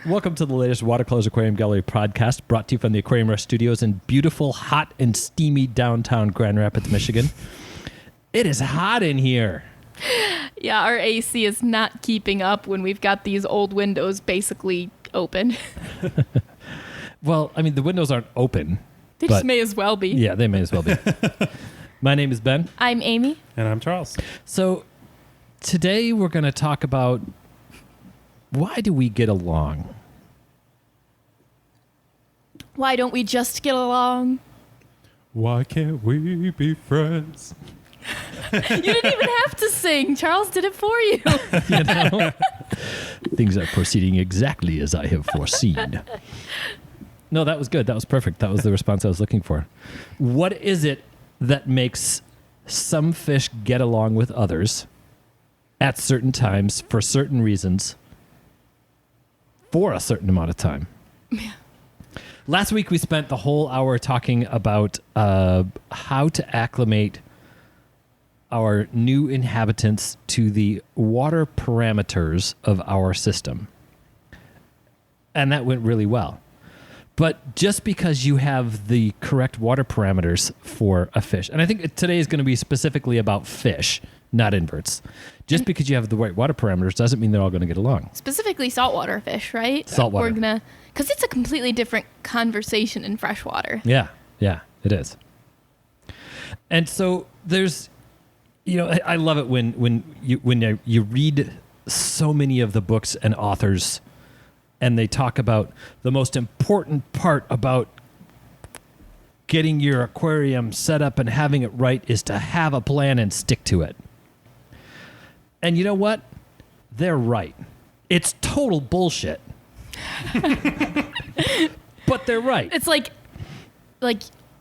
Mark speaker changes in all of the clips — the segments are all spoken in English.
Speaker 1: Welcome to the latest Watercolors Aquarium Gallery podcast, brought to you from the Aquarium Rush Studios in beautiful, hot, and steamy downtown Grand Rapids, Michigan. It is hot in here.
Speaker 2: Yeah, our AC is not keeping up when we've got these old windows basically open.
Speaker 1: Well, I mean, the windows aren't open.
Speaker 2: They just may as well be.
Speaker 1: Yeah, they may as well be. My name is Ben.
Speaker 2: I'm Amy.
Speaker 3: And I'm Charles.
Speaker 1: So today we're going to talk about why do we get along?
Speaker 2: Why don't we just get along?
Speaker 3: Why can't we be friends?
Speaker 2: You didn't even have to sing. Charles did it for you.
Speaker 1: You know? Things are proceeding exactly as I have foreseen. No, that was good. That was perfect. That was the response I was looking for. What is it that makes some fish get along with others at certain times for certain reasons for a certain amount of time?
Speaker 2: Yeah.
Speaker 1: Last week we spent the whole hour talking about how to acclimate our new inhabitants to the water parameters of our system. And that went really well. But just because you have the correct water parameters for a fish, and I think today is going to be specifically about fish, not inverts. Just because you have the right water parameters doesn't mean they're all going to get along.
Speaker 2: Specifically saltwater fish, right?
Speaker 1: Saltwater.
Speaker 2: Because it's a completely different conversation in freshwater.
Speaker 1: Yeah, it is. And so there's, I love it when you read so many of the books and authors, and they talk about the most important part about getting your aquarium set up and having it right is to have a plan and stick to it. And you know what? They're right. It's total bullshit. But they're right.
Speaker 2: It's like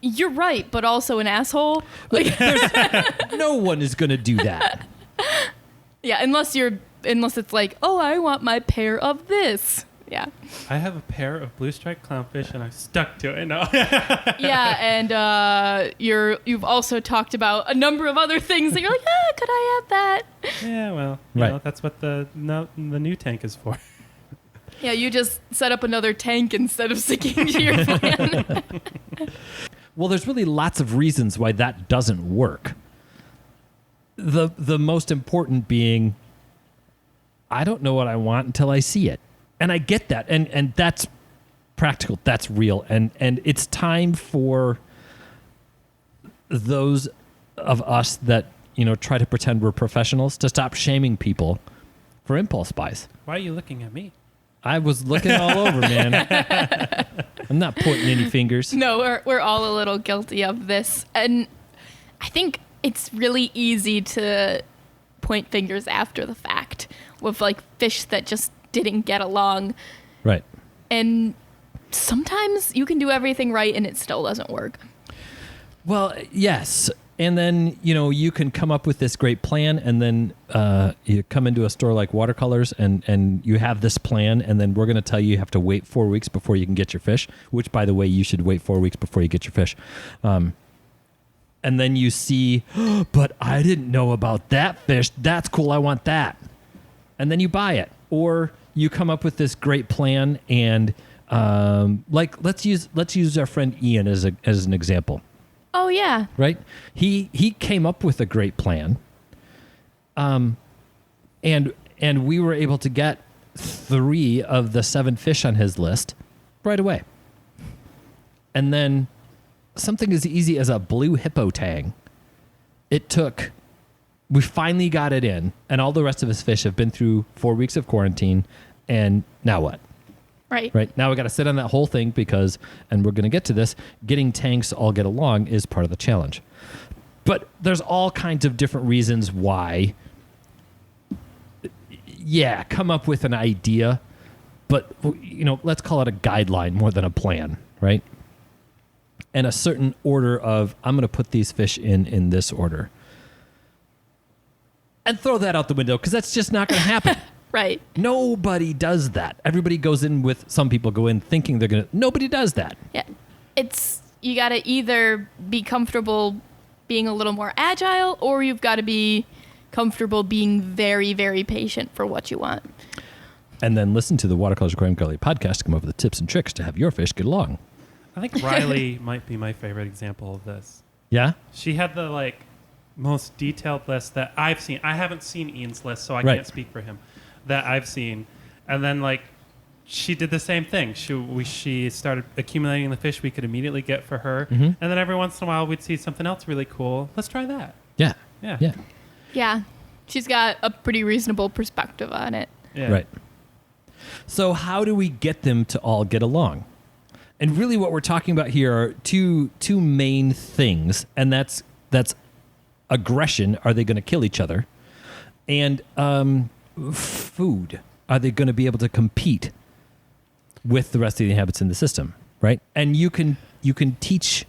Speaker 2: you're right, but also an asshole.
Speaker 1: No one is going to do that.
Speaker 2: Yeah, unless it's like, oh, I want my pair of this. Yeah.
Speaker 3: I have a pair of blue striped clownfish and I stuck to it. No.
Speaker 2: Yeah, and you've also talked about a number of other things that you're like, could I have that?
Speaker 3: Yeah, well,
Speaker 1: Right.
Speaker 3: That's what the new tank is for.
Speaker 2: Yeah, you just set up another tank instead of sticking to your plan.
Speaker 1: Well, there's really lots of reasons why that doesn't work. The most important being, I don't know what I want until I see it. And I get that. And that's practical. That's real. And it's time for those of us that, try to pretend we're professionals to stop shaming people for impulse buys.
Speaker 3: Why are you looking at me?
Speaker 1: I was looking all over, man. I'm not pointing any fingers.
Speaker 2: No, we're all a little guilty of this. And I think it's really easy to point fingers after the fact with like fish that just didn't get along.
Speaker 1: Right.
Speaker 2: And sometimes you can do everything right and it still doesn't work.
Speaker 1: Well, yes. And then, you can come up with this great plan, and then you come into a store like Watercolors and you have this plan, and then we're going to tell you have to wait 4 weeks before you can get your fish, which, by the way, you should wait 4 weeks before you get your fish. And then you see, but I didn't know about that fish. That's cool. I want that. And then you buy it. Or you come up with this great plan, and let's use our friend Ian as an example.
Speaker 2: Oh, yeah.
Speaker 1: Right? He came up with a great plan. And we were able to get 3 of the 7 fish on his list right away. And then something as easy as a blue hippo tang. We finally got it in, and all the rest of his fish have been through 4 weeks of quarantine, and now what? Right. Now we got to sit on that whole thing because, and we're going to get to this, getting tanks to all get along is part of the challenge. But there's all kinds of different reasons why, come up with an idea, but, let's call it a guideline more than a plan, right? And a certain order of, I'm going to put these fish in this order. And throw that out the window because that's just not going to happen.
Speaker 2: Right.
Speaker 1: Nobody does that. Everybody goes in with, some people go in thinking they're going to, nobody does that.
Speaker 2: Yeah. You got to either be comfortable being a little more agile, or you've got to be comfortable being very, very patient for what you want.
Speaker 1: And then listen to the Watercolors Aquarium Gully podcast to come up with the tips and tricks to have your fish get along.
Speaker 3: I think Riley might be my favorite example of this.
Speaker 1: Yeah?
Speaker 3: She had the most detailed list that I've seen. I haven't seen Ian's list, so I
Speaker 1: Right.
Speaker 3: can't speak for him. That I've seen, and then she did the same thing. She started accumulating the fish we could immediately get for her, and then every once in a while we'd see something else really cool. Let's try that.
Speaker 1: Yeah.
Speaker 3: Yeah.
Speaker 1: Yeah.
Speaker 2: Yeah. She's got a pretty reasonable perspective on it.
Speaker 3: Yeah.
Speaker 1: Right. So how do we get them to all get along? And really what we're talking about here are two main things, and that's aggression. Are they going to kill each other? And food. Are they going to be able to compete with the rest of the inhabitants in the system, right? And you can teach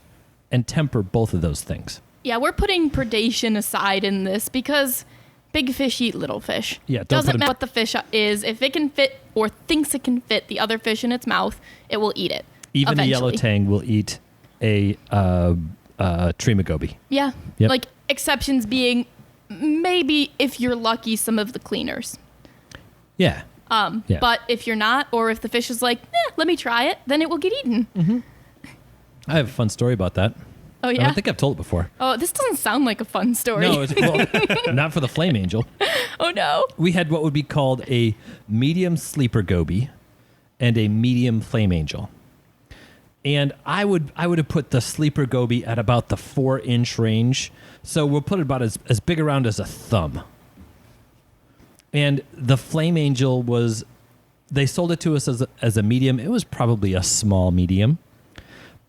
Speaker 1: and temper both of those things.
Speaker 2: Yeah, we're putting predation aside in this because big fish eat little fish.
Speaker 1: Yeah, don't
Speaker 2: doesn't
Speaker 1: put 'em-
Speaker 2: matter what the fish is. If it can fit or thinks it can fit the other fish in its mouth, it will eat it.
Speaker 1: Even
Speaker 2: eventually.
Speaker 1: a yellow tang will eat a Trimagoby.
Speaker 2: Yeah.
Speaker 1: Yep.
Speaker 2: Like exceptions being maybe if you're lucky, some of the cleaners.
Speaker 1: Yeah. Yeah.
Speaker 2: But if you're not, or if the fish is like, let me try it, then it will get eaten.
Speaker 1: I have a fun story about that.
Speaker 2: Oh
Speaker 1: I
Speaker 2: yeah.
Speaker 1: don't think I've told it before.
Speaker 2: Oh, this doesn't sound like a fun story.
Speaker 1: No, not for the flame angel.
Speaker 2: Oh no.
Speaker 1: We had what would be called a medium sleeper goby and a medium flame angel. And I would have put the sleeper goby at about the 4-inch range. So we'll put it about as big around as a thumb. And the flame angel they sold it to us as a medium. It was probably a small medium,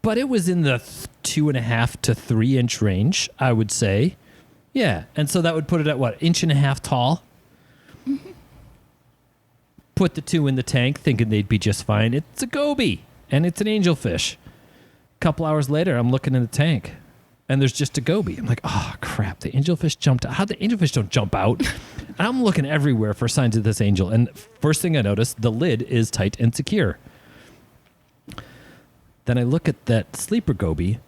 Speaker 1: but it was in the 2.5 to 3-inch range, I would say. Yeah. And so that would put it at what, 1.5 inches tall? Put the two in the tank thinking they'd be just fine. It's a goby and it's an angelfish. A couple hours later, I'm looking in the tank and there's just a goby. I'm like, oh crap, the angelfish jumped out. How the angelfish don't jump out? And I'm looking everywhere for signs of this angel. And first thing I noticed, the lid is tight and secure. Then I look at that sleeper goby,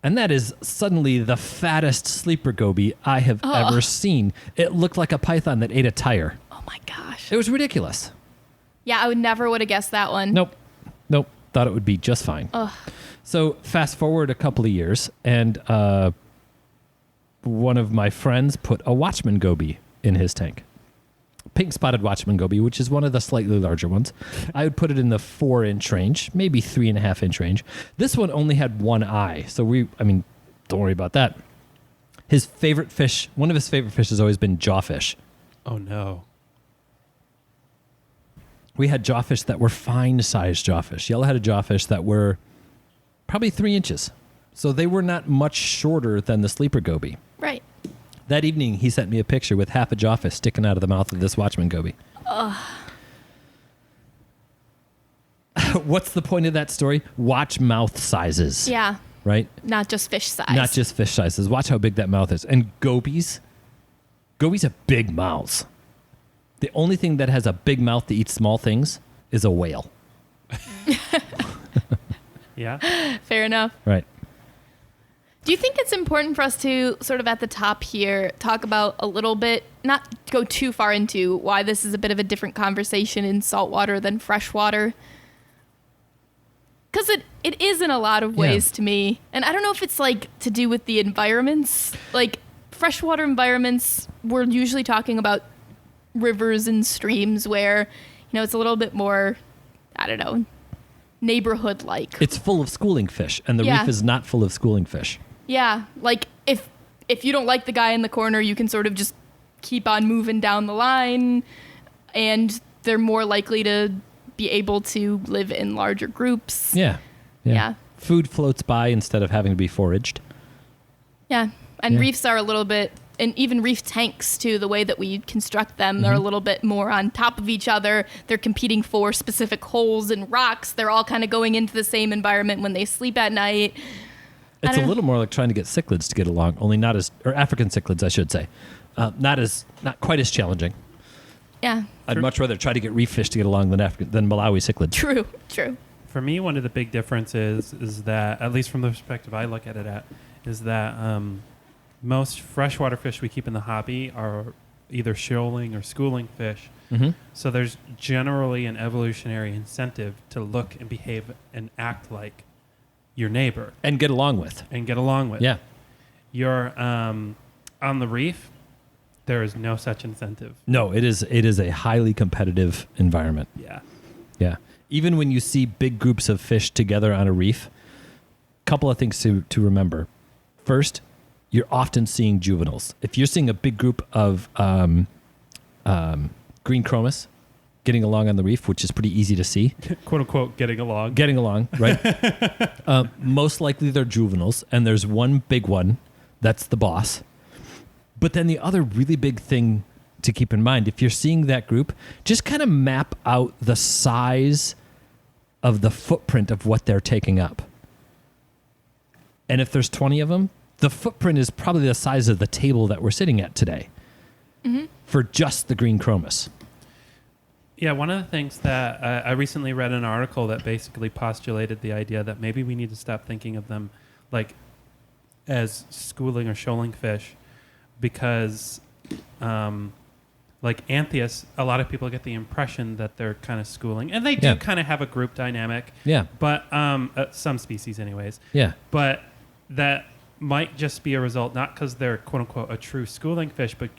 Speaker 1: and that is suddenly the fattest sleeper goby I have ever seen. It looked like a python that ate a tire.
Speaker 2: Oh my gosh.
Speaker 1: It was ridiculous.
Speaker 2: Yeah, I would never would have guessed that one.
Speaker 1: Nope. Thought it would be just fine.
Speaker 2: Ugh.
Speaker 1: So fast forward a couple of years, and one of my friends put a Watchman goby in his tank. Pink spotted Watchman goby, which is one of the slightly larger ones. I would put it in the 4-inch range, maybe 3.5-inch range. This one only had one eye, so don't worry about that. One of his favorite fish has always been jawfish.
Speaker 3: Oh no.
Speaker 1: We had jawfish that were fine-sized jawfish, yellow-headed jawfish that were probably 3 inches. So they were not much shorter than the sleeper goby.
Speaker 2: Right.
Speaker 1: That evening, he sent me a picture with half a jawfish sticking out of the mouth of this Watchman goby. What's the point of that story? Watch mouth sizes.
Speaker 2: Yeah.
Speaker 1: Right?
Speaker 2: Not just fish size.
Speaker 1: Not just fish sizes. Watch how big that mouth is. And gobies have big mouths. The only thing that has a big mouth to eat small things is a whale.
Speaker 3: Yeah.
Speaker 2: Fair enough.
Speaker 1: Right.
Speaker 2: Do you think it's important for us to sort of at the top here talk about a little bit, not go too far into why this is a bit of a different conversation in saltwater than freshwater? Because it is in a lot of ways to me. And I don't know if it's to do with the environments. Freshwater environments, we're usually talking about rivers and streams where, it's a little bit more, I don't know, neighborhood-like.
Speaker 1: It's full of schooling fish, and the reef is not full of schooling fish.
Speaker 2: Yeah, if you don't like the guy in the corner, you can sort of just keep on moving down the line, and they're more likely to be able to live in larger groups.
Speaker 1: Yeah.
Speaker 2: Yeah.
Speaker 1: Food floats by instead of having to be foraged.
Speaker 2: Yeah, and
Speaker 1: Yeah.
Speaker 2: reefs are a little bit, and even reef tanks too, the way that we construct them, they're a little bit more on top of each other. They're competing for specific holes and rocks. They're all kind of going into the same environment when they sleep at night.
Speaker 1: It's a little more like trying to get cichlids to get along, only not as, or African cichlids, I should say. Not quite as challenging.
Speaker 2: Yeah.
Speaker 1: I'd much rather try to get reef fish to get along than Malawi cichlids.
Speaker 2: True.
Speaker 3: For me, one of the big differences is that, at least from the perspective I look at it at, is that most freshwater fish we keep in the hobby are either shoaling or schooling fish, So there's generally an evolutionary incentive to look and behave and act like your neighbor
Speaker 1: And get along with.
Speaker 3: Yeah. You're on the reef, there is no such incentive.
Speaker 1: No, it is a highly competitive environment.
Speaker 3: Yeah.
Speaker 1: Yeah. Even when you see big groups of fish together on a reef, couple of things to remember. First, you're often seeing juveniles. If you're seeing a big group of green chromis getting along on the reef, which is pretty easy to see.
Speaker 3: Quote unquote, getting along.
Speaker 1: Getting along, right? Most likely they're juveniles, and there's one big one that's the boss. But then the other really big thing to keep in mind, if you're seeing that group, just kind of map out the size of the footprint of what they're taking up. And if there's 20 of them, the footprint is probably the size of the table that we're sitting at today for just the green chromis.
Speaker 3: Yeah, one of the things that I recently read an article that basically postulated the idea that maybe we need to stop thinking of them like as schooling or shoaling fish because like Anthias, a lot of people get the impression that they're kind of schooling, and they do kind of have a group dynamic.
Speaker 1: Yeah.
Speaker 3: But some species anyways.
Speaker 1: Yeah.
Speaker 3: But that might just be a result, not because they're quote unquote a true schooling fish, but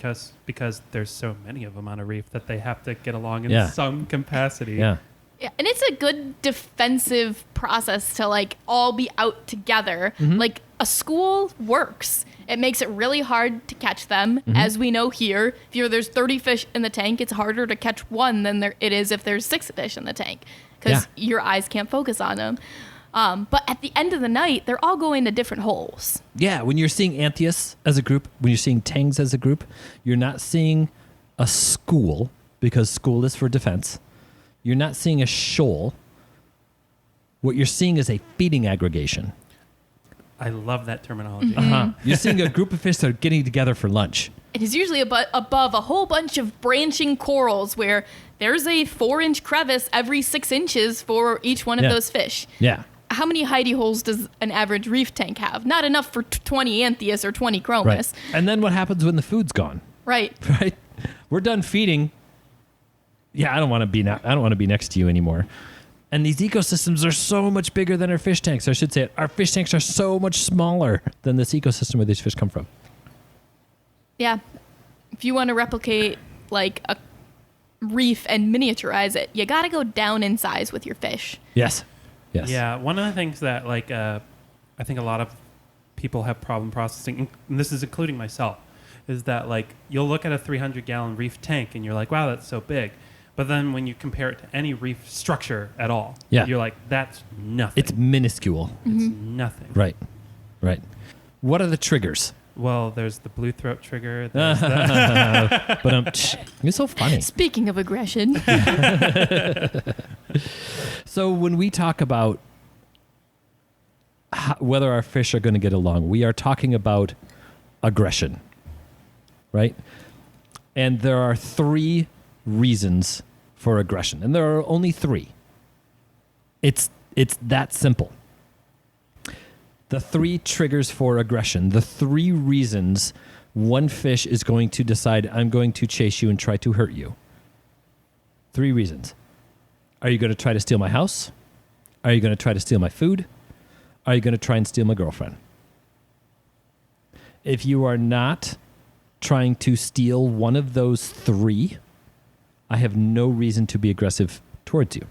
Speaker 3: because there's so many of them on a reef that they have to get along in some capacity.
Speaker 1: Yeah.
Speaker 2: Yeah, and it's a good defensive process to like all be out together. Like a school works. It makes it really hard to catch them. As we know here, if there's 30 fish in the tank, it's harder to catch one than it is if there's 6 fish in the tank because your eyes can't focus on them. But at the end of the night, they're all going to different holes.
Speaker 1: Yeah, when you're seeing Anthias as a group, when you're seeing Tangs as a group, you're not seeing a school because school is for defense. You're not seeing a shoal. What you're seeing is a feeding aggregation.
Speaker 3: I love that terminology.
Speaker 1: You're seeing a group of fish that are getting together for lunch.
Speaker 2: It is usually above a whole bunch of branching corals where there's a 4-inch crevice every 6 inches for each one of those fish.
Speaker 1: Yeah.
Speaker 2: How many hidey holes does an average reef tank have? Not enough for 20 Anthias or 20 chromis.
Speaker 1: Right. And then what happens when the food's gone?
Speaker 2: Right.
Speaker 1: Right. We're done feeding. Yeah, I don't want to be next to you anymore. And these ecosystems are so much bigger than our fish tanks. I should say it. Our fish tanks are so much smaller than this ecosystem where these fish come from.
Speaker 2: Yeah. If you want to replicate like a reef and miniaturize it, you got to go down in size with your fish.
Speaker 1: Yes. Yes.
Speaker 3: Yeah, one of the things that like I think a lot of people have problem processing, and this is including myself, is that like you'll look at a 300-gallon reef tank and you're like, wow, that's so big. But then when you compare it to any reef structure at all, you're like, that's nothing.
Speaker 1: It's minuscule.
Speaker 3: It's nothing.
Speaker 1: Right. Right. What are the triggers?
Speaker 3: Well, there's the blue throat trigger. There's the
Speaker 1: But it's so funny.
Speaker 2: Speaking of aggression.
Speaker 1: So when we talk about whether our fish are going to get along, we are talking about aggression, right? And there are 3 reasons for aggression, and there are only 3. It's that simple. The 3 triggers for aggression, the 3 reasons one fish is going to decide, I'm going to chase you and try to hurt you. 3 reasons. Are you going to try to steal my house? Are you going to try to steal my food? Are you going to try and steal my girlfriend? If you are not trying to steal one of those 3, I have no reason to be aggressive towards you.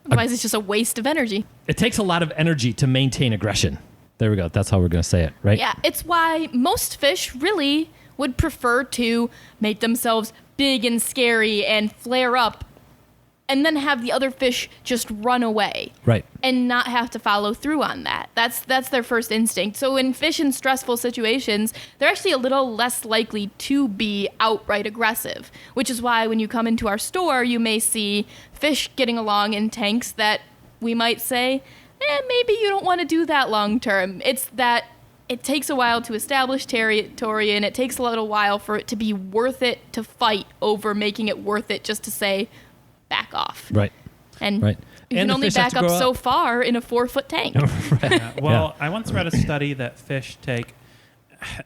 Speaker 2: Otherwise, it's just a waste of energy.
Speaker 1: It takes a lot of energy to maintain aggression. There we go. That's how we're going to say it, right?
Speaker 2: Yeah, it's why most fish really would prefer to make themselves big and scary and flare up and then have the other fish just run away.
Speaker 1: Right.
Speaker 2: And not have to follow through on that. That's their first instinct. So in fish in stressful situations, they're actually a little less likely to be outright aggressive, which is why when you come into our store, you may see fish getting along in tanks that we might say, maybe you don't want to do that long term. It's that it takes a while to establish territory, and it takes a little while for it to be worth it to fight over making it worth it just to say, back off.
Speaker 1: Right.
Speaker 2: And
Speaker 1: right.
Speaker 2: you
Speaker 1: And
Speaker 2: can
Speaker 1: the
Speaker 2: only
Speaker 1: fish have
Speaker 2: back
Speaker 1: to
Speaker 2: up
Speaker 1: grow
Speaker 2: so
Speaker 1: up.
Speaker 2: far in a 4-foot tank.
Speaker 3: Well, I once read a study that fish take,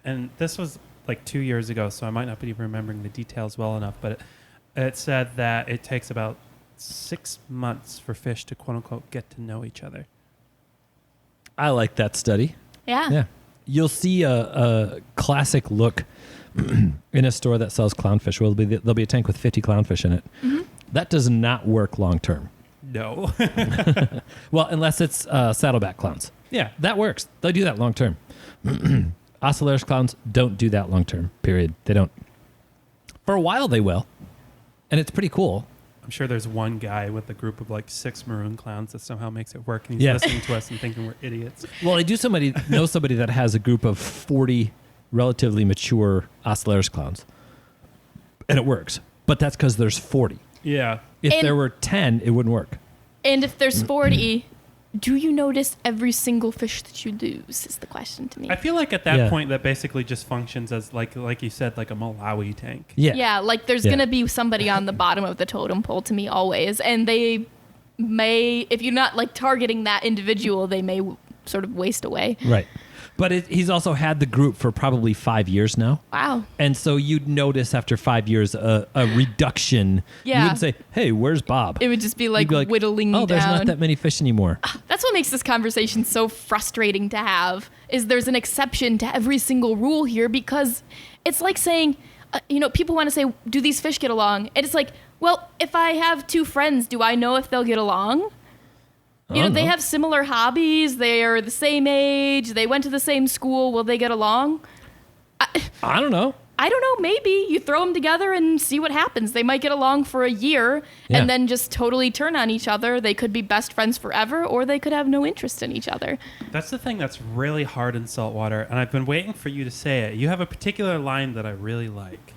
Speaker 3: and this was like 2 years ago, so I might not be remembering the details well enough, but it said that it takes about 6 months for fish to quote unquote get to know each other.
Speaker 1: I like that study.
Speaker 2: Yeah.
Speaker 1: Yeah. You'll see a classic look in a store that sells clownfish. Well, there'll be a tank with 50 clownfish in it.
Speaker 2: Mm-hmm.
Speaker 1: That does not work long term.
Speaker 3: No.
Speaker 1: Well, unless it's saddleback clowns.
Speaker 3: Yeah.
Speaker 1: That works. They do that long term. Ocellaris clowns don't do that long term, period. They don't. For a while, they will. And it's pretty cool.
Speaker 3: I'm sure there's one guy with a group of like 6 maroon clowns that somehow makes it work, and he's
Speaker 1: Yeah.
Speaker 3: listening to us and thinking we're idiots.
Speaker 1: Well, I do know somebody that has a group of 40 relatively mature Ocellaris clowns. And it works. But that's because there's 40.
Speaker 3: Yeah.
Speaker 1: If
Speaker 2: And-
Speaker 1: there were 10, it wouldn't work.
Speaker 2: And if there's 40, do you notice every single fish that you lose is the question to me.
Speaker 3: I feel like at that
Speaker 1: Yeah.
Speaker 3: point that basically just functions as like you said, like a Malawi tank.
Speaker 1: Yeah.
Speaker 2: Yeah, like there's
Speaker 1: Yeah.
Speaker 2: going to be somebody on the bottom of the totem pole to me always. And they may, if you're not like targeting that individual, they may sort of waste away.
Speaker 1: Right. But he's also had the group for probably 5 years now.
Speaker 2: Wow.
Speaker 1: And so you'd notice after 5 years a reduction.
Speaker 2: Yeah.
Speaker 1: You wouldn't say, hey, where's Bob?
Speaker 2: It would just be
Speaker 1: You'd
Speaker 2: like,
Speaker 1: be
Speaker 2: whittling
Speaker 1: oh,
Speaker 2: down.
Speaker 1: there's not that many fish anymore.
Speaker 2: That's what makes this conversation so frustrating to have is there's an exception to every single rule here because it's like saying, people want to say, do these fish get along? And it's like, well, if I have 2 friends, do I know if they'll get along?
Speaker 1: I don't
Speaker 2: They
Speaker 1: know.
Speaker 2: have similar hobbies. They are the same age. They went to the same school. Will they get along?
Speaker 1: I don't know.
Speaker 2: I don't know. Maybe you throw them together and see what happens. They might get along for a year
Speaker 1: Yeah.
Speaker 2: and then just totally turn on each other. They could be best friends forever, or they could have no interest in each other.
Speaker 3: That's the thing that's really hard in saltwater, and I've been waiting for you to say it. You have a particular line that I really like,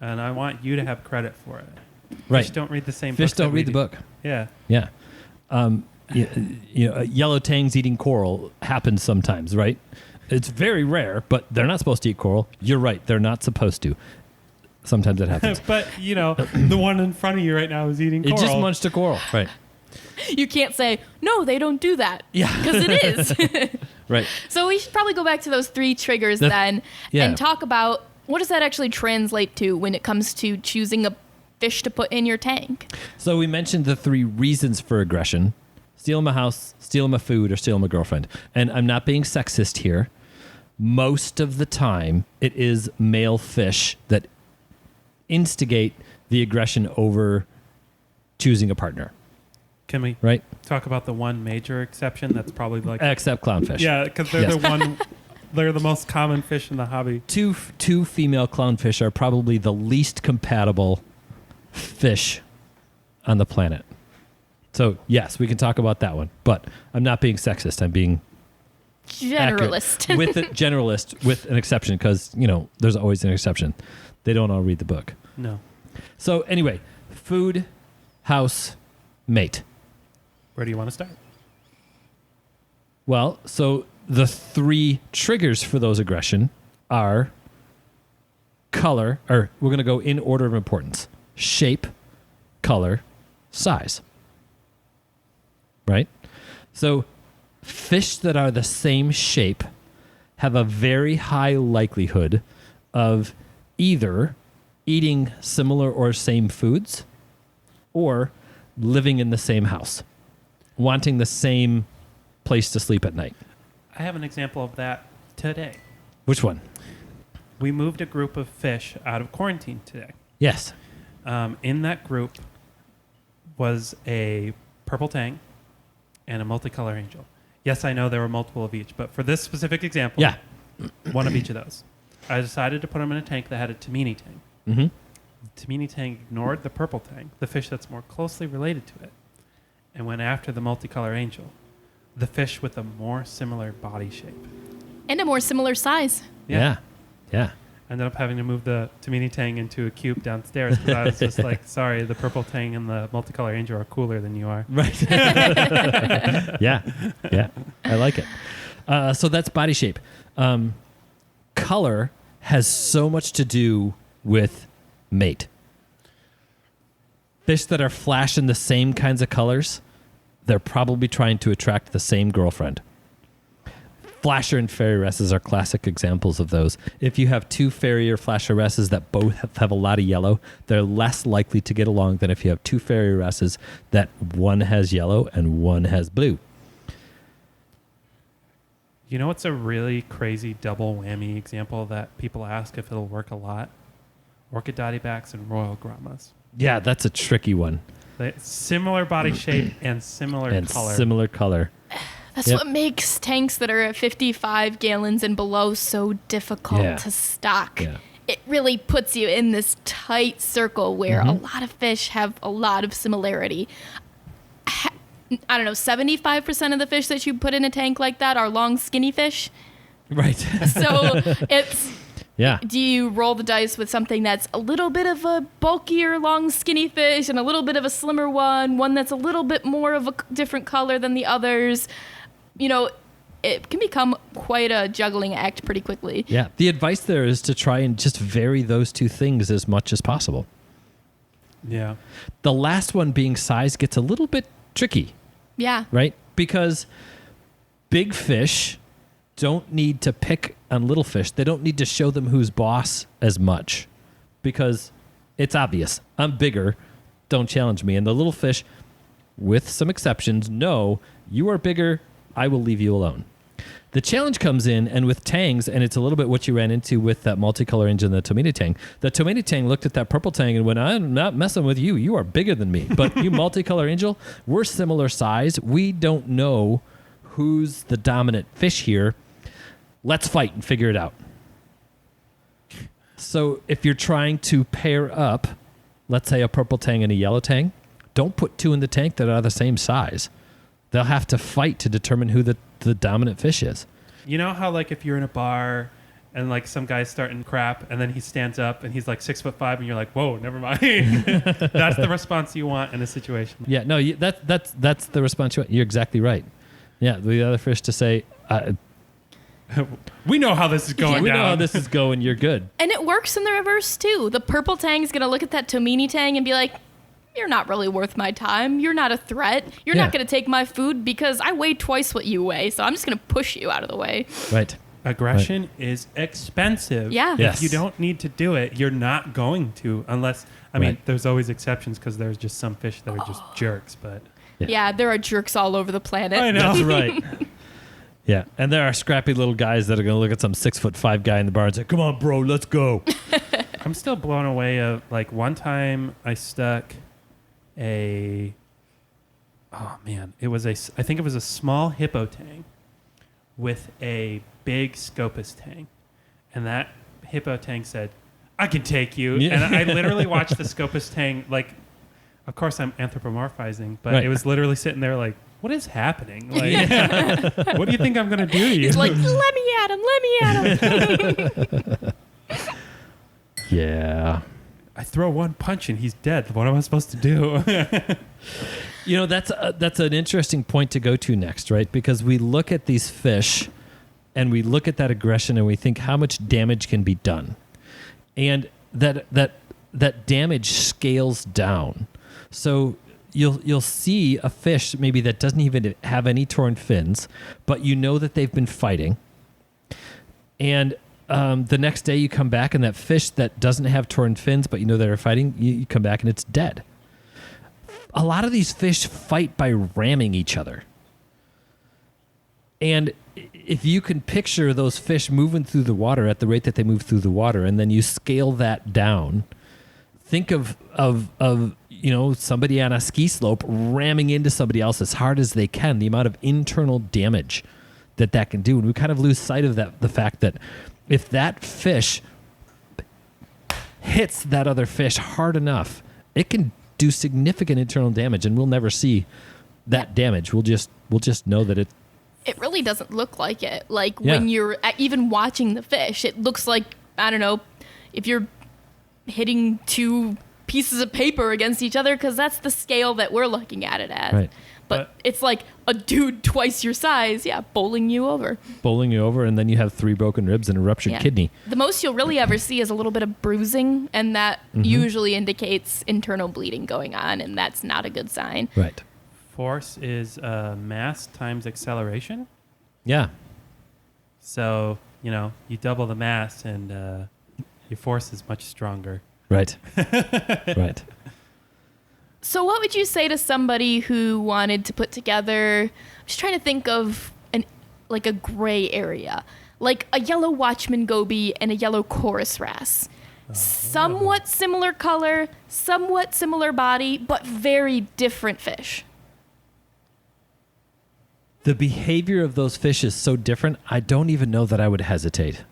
Speaker 3: and I want you to have credit for it.
Speaker 1: Right.
Speaker 3: Fish don't read the same
Speaker 1: Fish
Speaker 3: books that
Speaker 1: don't
Speaker 3: we
Speaker 1: read the
Speaker 3: do.
Speaker 1: book.
Speaker 3: Yeah.
Speaker 1: Yeah. Yellow tangs eating coral happens sometimes, right? It's very rare, but they're not supposed to eat coral. You're right. They're not supposed to. Sometimes it happens.
Speaker 3: But, the one in front of you right now is eating
Speaker 1: It
Speaker 3: coral.
Speaker 1: just munched a coral. Right.
Speaker 2: You can't say, no, they don't do that.
Speaker 1: Yeah.
Speaker 2: Because it is.
Speaker 1: Right.
Speaker 2: So we should probably go back to those 3 triggers
Speaker 1: The-
Speaker 2: then
Speaker 1: yeah.
Speaker 2: and talk about what does that actually translate to when it comes to choosing a fish to put in your tank?
Speaker 1: So we mentioned the 3 reasons for aggression. Steal him a house, steal him a food, or steal him a girlfriend. And I'm not being sexist here. Most of the time, it is male fish that instigate the aggression over choosing a partner,
Speaker 3: Can we
Speaker 1: right?
Speaker 3: talk about the one major exception that's probably like...
Speaker 1: Except clownfish.
Speaker 3: yeah, because they're
Speaker 1: Yes.
Speaker 3: the one... They're the most common fish in the hobby.
Speaker 1: Two female clownfish are probably the least compatible fish on the planet. So, yes, we can talk about that one. But I'm not being sexist. I'm being
Speaker 2: Generalist.
Speaker 1: accurate. With a generalist, with an exception, because, there's always an exception. They don't all read the book.
Speaker 3: No.
Speaker 1: So, anyway, food, house, mate.
Speaker 3: Where do you want to start?
Speaker 1: Well, so the 3 triggers for those aggression are color, or we're going to go in order of importance. Shape, color, size. Right? So fish that are the same shape have a very high likelihood of either eating similar or same foods or living in the same house, wanting the same place to sleep at night.
Speaker 3: I have an example of that today.
Speaker 1: Which one?
Speaker 3: We moved a group of fish out of quarantine today.
Speaker 1: Yes.
Speaker 3: In that group was a purple tang and a multicolor angel. Yes, I know there were multiple of each, but for this specific example,
Speaker 1: Yeah.
Speaker 3: one of each of those. I decided to put them in a tank that had a Tamini tang.
Speaker 1: Mm-hmm.
Speaker 3: The Tamini tang ignored the purple tang, the fish that's more closely related to it, and went after the multicolor angel, the fish with a more similar body shape.
Speaker 2: And a more similar size.
Speaker 1: Yeah. Yeah.
Speaker 3: Ended up having to move the Tamini tang into a cube downstairs because I was just like, sorry, the purple tang and the multicolor angel are cooler than you are.
Speaker 1: Right. Yeah. Yeah. I like it. So that's body shape. Color has so much to do with mate. Fish that are flashing the same kinds of colors, they're probably trying to attract the same girlfriend. Flasher and fairy wresses are classic examples of those. If you have two fairy or flasher wresses that both have a lot of yellow, they're less likely to get along than if you have two fairy wresses that one has yellow and one has blue.
Speaker 3: You know what's a really crazy double whammy example that people ask if it'll work a lot? Orchid dottybacks and royal grommas.
Speaker 1: Yeah, that's a tricky one.
Speaker 3: Similar body shape and similar color.
Speaker 1: Similar color.
Speaker 2: That's what makes tanks that are at 55 gallons and below so difficult to stock.
Speaker 1: Yeah.
Speaker 2: It really puts you in this tight circle where a lot of fish have a lot of similarity. I don't know, 75% of the fish that you put in a tank like that are long, skinny fish.
Speaker 1: Right.
Speaker 2: So it's...
Speaker 1: Yeah.
Speaker 2: Do you roll the dice with something that's a little bit of a bulkier, long, skinny fish and a little bit of a slimmer one that's a little bit more of a different color than the others? You know, it can become quite a juggling act pretty quickly.
Speaker 1: Yeah. The advice there is to try and just vary those two things as much as possible.
Speaker 3: Yeah.
Speaker 1: The last one being size gets a little bit tricky.
Speaker 2: Yeah.
Speaker 1: Right? Because big fish don't need to pick on little fish. They don't need to show them who's boss as much because it's obvious. I'm bigger. Don't challenge me. And the little fish, with some exceptions, know you are bigger. I will leave you alone. The challenge comes in, and with tangs, and it's a little bit what you ran into with that multicolor engine, the Tomato Tang. The Tomato Tang looked at that purple tang and went, I'm not messing with you. You are bigger than me. But you multicolor angel, we're similar size. We don't know who's the dominant fish here. Let's fight and figure it out. So if you're trying to pair up, let's say a purple tang and a yellow tang, don't put two in the tank that are the same size. They'll have to fight to determine who the dominant fish is.
Speaker 3: You know how like if you're in a bar and like some guy's starting crap and then he stands up and he's like 6'5" and you're like, whoa, never mind. That's the response you want in a situation.
Speaker 1: Yeah, no, that's the response you want. You're exactly right. Yeah, the other fish to say,
Speaker 3: we know how this is going
Speaker 1: we
Speaker 3: down.
Speaker 1: know how this is going, you're good.
Speaker 2: And it works in the reverse too. The purple tang is going to look at that Tomini tang and be like, you're not really worth my time. You're not a threat. You're not going to take my food because I weigh twice what you weigh. So I'm just going to push you out of the way.
Speaker 1: Right.
Speaker 3: Aggression is expensive.
Speaker 2: Yeah.
Speaker 1: Yes.
Speaker 3: If you don't need to do it, you're not going to unless, I mean,
Speaker 1: Right.
Speaker 3: there's always exceptions because there's just some fish that are just jerks, but.
Speaker 2: Yeah, there are jerks all over the planet.
Speaker 3: I know.
Speaker 1: That's right. Yeah, and there are scrappy little guys that are going to look at some 6'5" guy in the bar and say, come on, bro, let's go.
Speaker 3: I'm still blown away of like one time I stuck I think it was a small hippo tang with a big Scopus tang. And that hippo tang said, I can take you.
Speaker 1: Yeah.
Speaker 3: And I literally watched the Scopus tang, like, of course I'm anthropomorphizing, but
Speaker 1: Right.
Speaker 3: it was literally sitting there like, what is happening? Like, what do you think I'm going to do to you?
Speaker 2: He's like, let me at him.
Speaker 1: Yeah.
Speaker 3: I throw one punch and he's dead. What am I supposed to do?
Speaker 1: You know, that's an interesting point to go to next, right? Because we look at these fish and we look at that aggression and we think how much damage can be done. And that damage scales down. So you'll see a fish maybe that doesn't even have any torn fins, but you know that they've been fighting. And the next day you come back and that fish that doesn't have torn fins, but you know they're fighting, you come back and it's dead. A lot of these fish fight by ramming each other. And if you can picture those fish moving through the water at the rate that they move through the water, and then you scale that down, think of you know, somebody on a ski slope ramming into somebody else as hard as they can, the amount of internal damage that can do. And we kind of lose sight of the fact that if that fish hits that other fish hard enough, it can do significant internal damage, and we'll never see that damage. We'll just know that
Speaker 2: It really doesn't look like it. Like when you're even watching the fish, it looks like, I don't know, if you're hitting two pieces of paper against each other, because that's the scale that we're looking at it as.
Speaker 1: Right.
Speaker 2: But it's like a dude twice your size, bowling you over.
Speaker 1: and then you have 3 broken ribs and a ruptured kidney.
Speaker 2: The most you'll really ever see is a little bit of bruising, and that usually indicates internal bleeding going on, and that's not a good sign.
Speaker 1: Right.
Speaker 3: Force is mass times acceleration.
Speaker 1: Yeah.
Speaker 3: So, you double the mass and your force is much stronger.
Speaker 1: Right. Right.
Speaker 2: So what would you say to somebody who wanted to put together, I'm just trying to think of a gray area, like a yellow Watchman goby and a yellow chorus wrasse. Somewhat similar color, somewhat similar body, but very different fish.
Speaker 1: The behavior of those fish is so different, I don't even know that I would hesitate.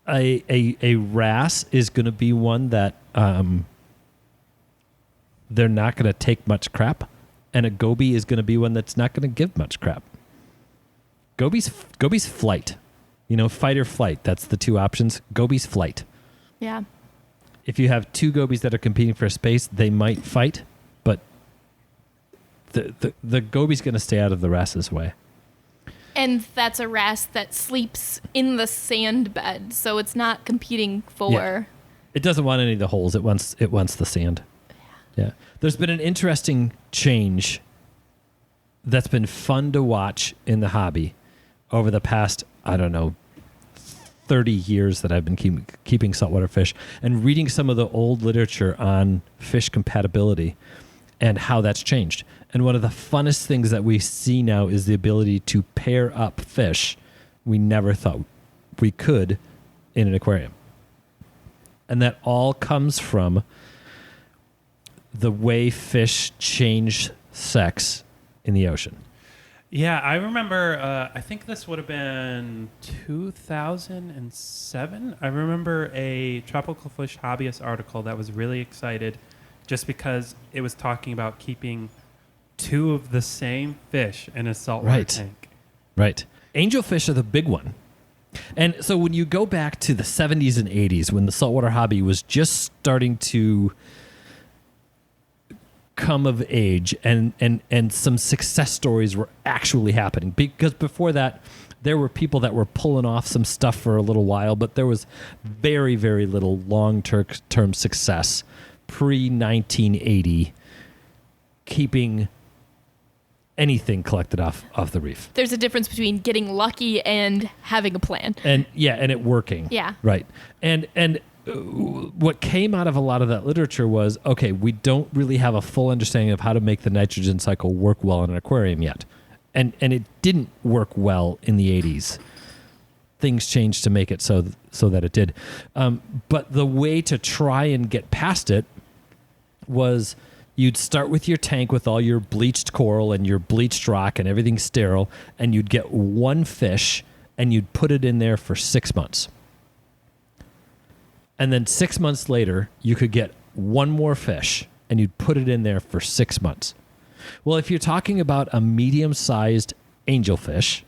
Speaker 1: A wrasse is going to be one that they're not going to take much crap, and a goby is going to be one that's not going to give much crap. Goby's flight. Fight or flight. That's the two options. Goby's flight.
Speaker 2: Yeah.
Speaker 1: If you have two gobies that are competing for space, they might fight, but the goby's going to stay out of the wrasse's way.
Speaker 2: And that's a wrasse that sleeps in the sand bed, so it's not competing for...
Speaker 1: Yeah. It doesn't want any of the holes. It wants the sand. Yeah. There's been an interesting change that's been fun to watch in the hobby over the past, 30 years that I've been keeping saltwater fish, and reading some of the old literature on fish compatibility and how that's changed. And one of the funnest things that we see now is the ability to pair up fish we never thought we could in an aquarium. And that all comes from the way fish change sex in the ocean.
Speaker 3: Yeah, I remember, I think this would have been 2007. I remember a tropical fish hobbyist article that was really excited just because it was talking about keeping two of the same fish in a saltwater tank.
Speaker 1: Right. Angelfish are the big one. And so when you go back to the 70s and 80s, when the saltwater hobby was just starting to come of age and some success stories were actually happening, because before that there were people that were pulling off some stuff for a little while, but there was very, very little long-term success pre-1980 keeping anything collected off the reef.
Speaker 2: There's a difference between getting lucky and having a plan.
Speaker 1: And it working.
Speaker 2: Yeah.
Speaker 1: Right. And what came out of a lot of that literature was, okay, we don't really have a full understanding of how to make the nitrogen cycle work well in an aquarium yet. And it didn't work well in the 80s. Things changed to make it so that it did. But the way to try and get past it was you'd start with your tank with all your bleached coral and your bleached rock and everything sterile, and you'd get one fish and you'd put it in there for 6 months. And then 6 months later, you could get one more fish and you'd put it in there for 6 months. Well, if you're talking about a medium-sized angelfish,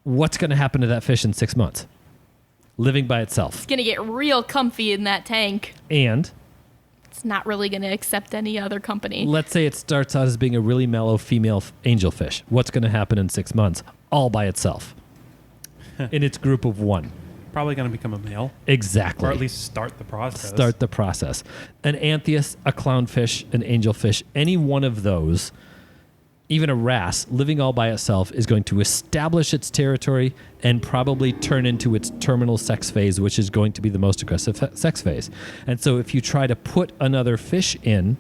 Speaker 1: what's going to happen to that fish in 6 months? Living by itself.
Speaker 2: It's going to get real comfy in that tank.
Speaker 1: And
Speaker 2: it's not really going to accept any other company.
Speaker 1: let's say it starts out as being a really mellow female angelfish. What's going to happen in 6 months? All by itself. In its group of one.
Speaker 3: Probably going to become a male.
Speaker 1: Exactly.
Speaker 3: Or at least start the process.
Speaker 1: Start the process. An anthias, a clownfish, an angelfish, any one of those, even a wrasse, living all by itself, is going to establish its territory and probably turn into its terminal sex phase, which is going to be the most aggressive sex phase. And so if you try to put another fish in,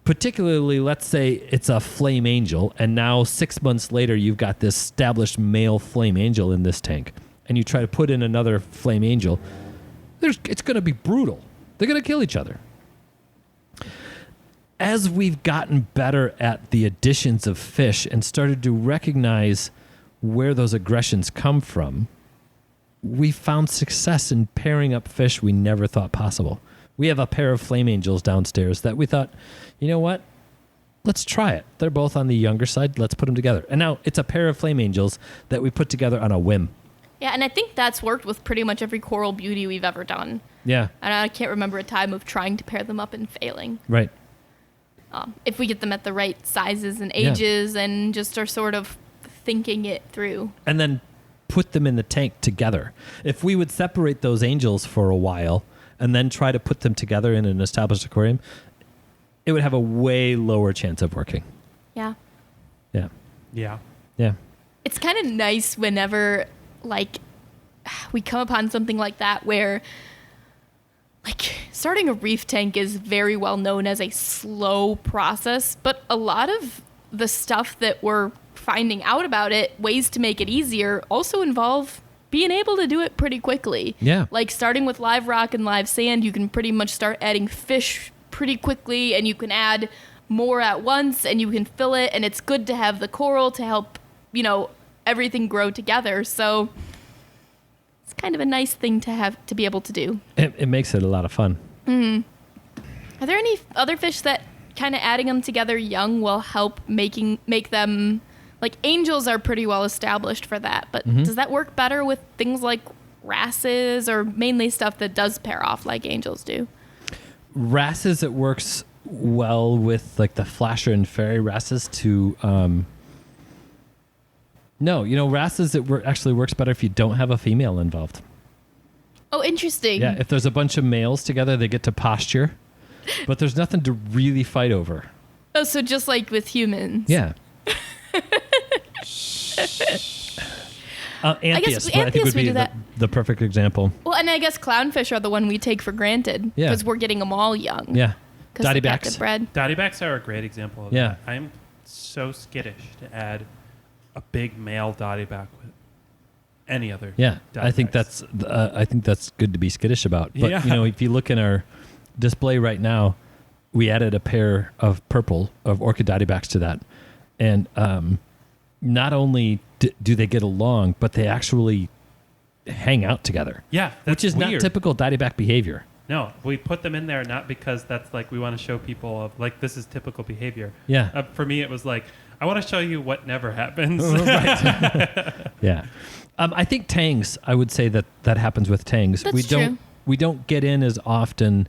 Speaker 1: particularly, let's say it's a flame angel, and now 6 months later you've got this established male flame angel in this tank, and you try to put in another flame angel, it's going to be brutal. They're going to kill each other. As we've gotten better at the additions of fish and started to recognize where those aggressions come from, we found success in pairing up fish we never thought possible. We have a pair of flame angels downstairs that we thought, you know what? Let's try it. They're both on the younger side. Let's put them together. And now it's a pair of flame angels that we put together on a whim.
Speaker 2: Yeah, and I think that's worked with pretty much every coral beauty we've ever done.
Speaker 1: Yeah.
Speaker 2: And I can't remember a time of trying to pair them up and failing.
Speaker 1: Right.
Speaker 2: If we get them at the right sizes and ages and just are sort of thinking it through.
Speaker 1: And then put them in the tank together. If we would separate those angels for a while and then try to put them together in an established aquarium, it would have a way lower chance of working.
Speaker 2: Yeah.
Speaker 1: Yeah.
Speaker 3: Yeah.
Speaker 1: Yeah.
Speaker 2: it's kind of nice whenever like we come upon something like that where like starting a reef tank is very well known as a slow process, but a lot of the stuff that we're finding out about it, ways to make it easier, also involve being able to do it pretty quickly.
Speaker 1: Yeah.
Speaker 2: Like starting with live rock and live sand, you can pretty much start adding fish pretty quickly, and you can add more at once and you can fill it, and it's good to have the coral to help, you know, everything grow together. So it's kind of a nice thing to have to be able to do.
Speaker 1: It makes it a lot of fun.
Speaker 2: Are there any other fish that kind of adding them together young will help make them, like angels are pretty well established for that, but does that work better with things like wrasses or mainly stuff that does pair off like angels do?
Speaker 1: Wrasses, it works well with like the flasher and fairy wrasses to no, you know, wrasses, actually works better if you don't have a female involved.
Speaker 2: Oh, interesting.
Speaker 1: Yeah, if there's a bunch of males together, they get to posture, but there's nothing to really fight over.
Speaker 2: Oh, so just like with humans.
Speaker 1: Yeah. Anthias, I think would be the perfect example.
Speaker 2: Well, and I guess clownfish are the one we take for granted because we're getting them all young.
Speaker 1: Yeah.
Speaker 2: Dotty backs.
Speaker 3: Dotty backs are a great example of that. I'm so skittish to add a big male dotty back with any other.
Speaker 1: Yeah,
Speaker 3: dotty
Speaker 1: I think
Speaker 3: backs.
Speaker 1: that's good to be skittish about. But you know, if you look in our display right now, we added a pair of orchid dotty backs to that, and not only do they get along, but they actually hang out together.
Speaker 3: Yeah,
Speaker 1: which is
Speaker 3: weird.
Speaker 1: not typical dotty back behavior.
Speaker 3: No, we put them in there not because that's like we want to show people of like this is typical behavior.
Speaker 1: Yeah.
Speaker 3: For me, it was like I want to show you what never happens.
Speaker 1: Right. Yeah. I think tangs. I would say that happens with tangs.
Speaker 2: That's true.
Speaker 1: We don't get in as often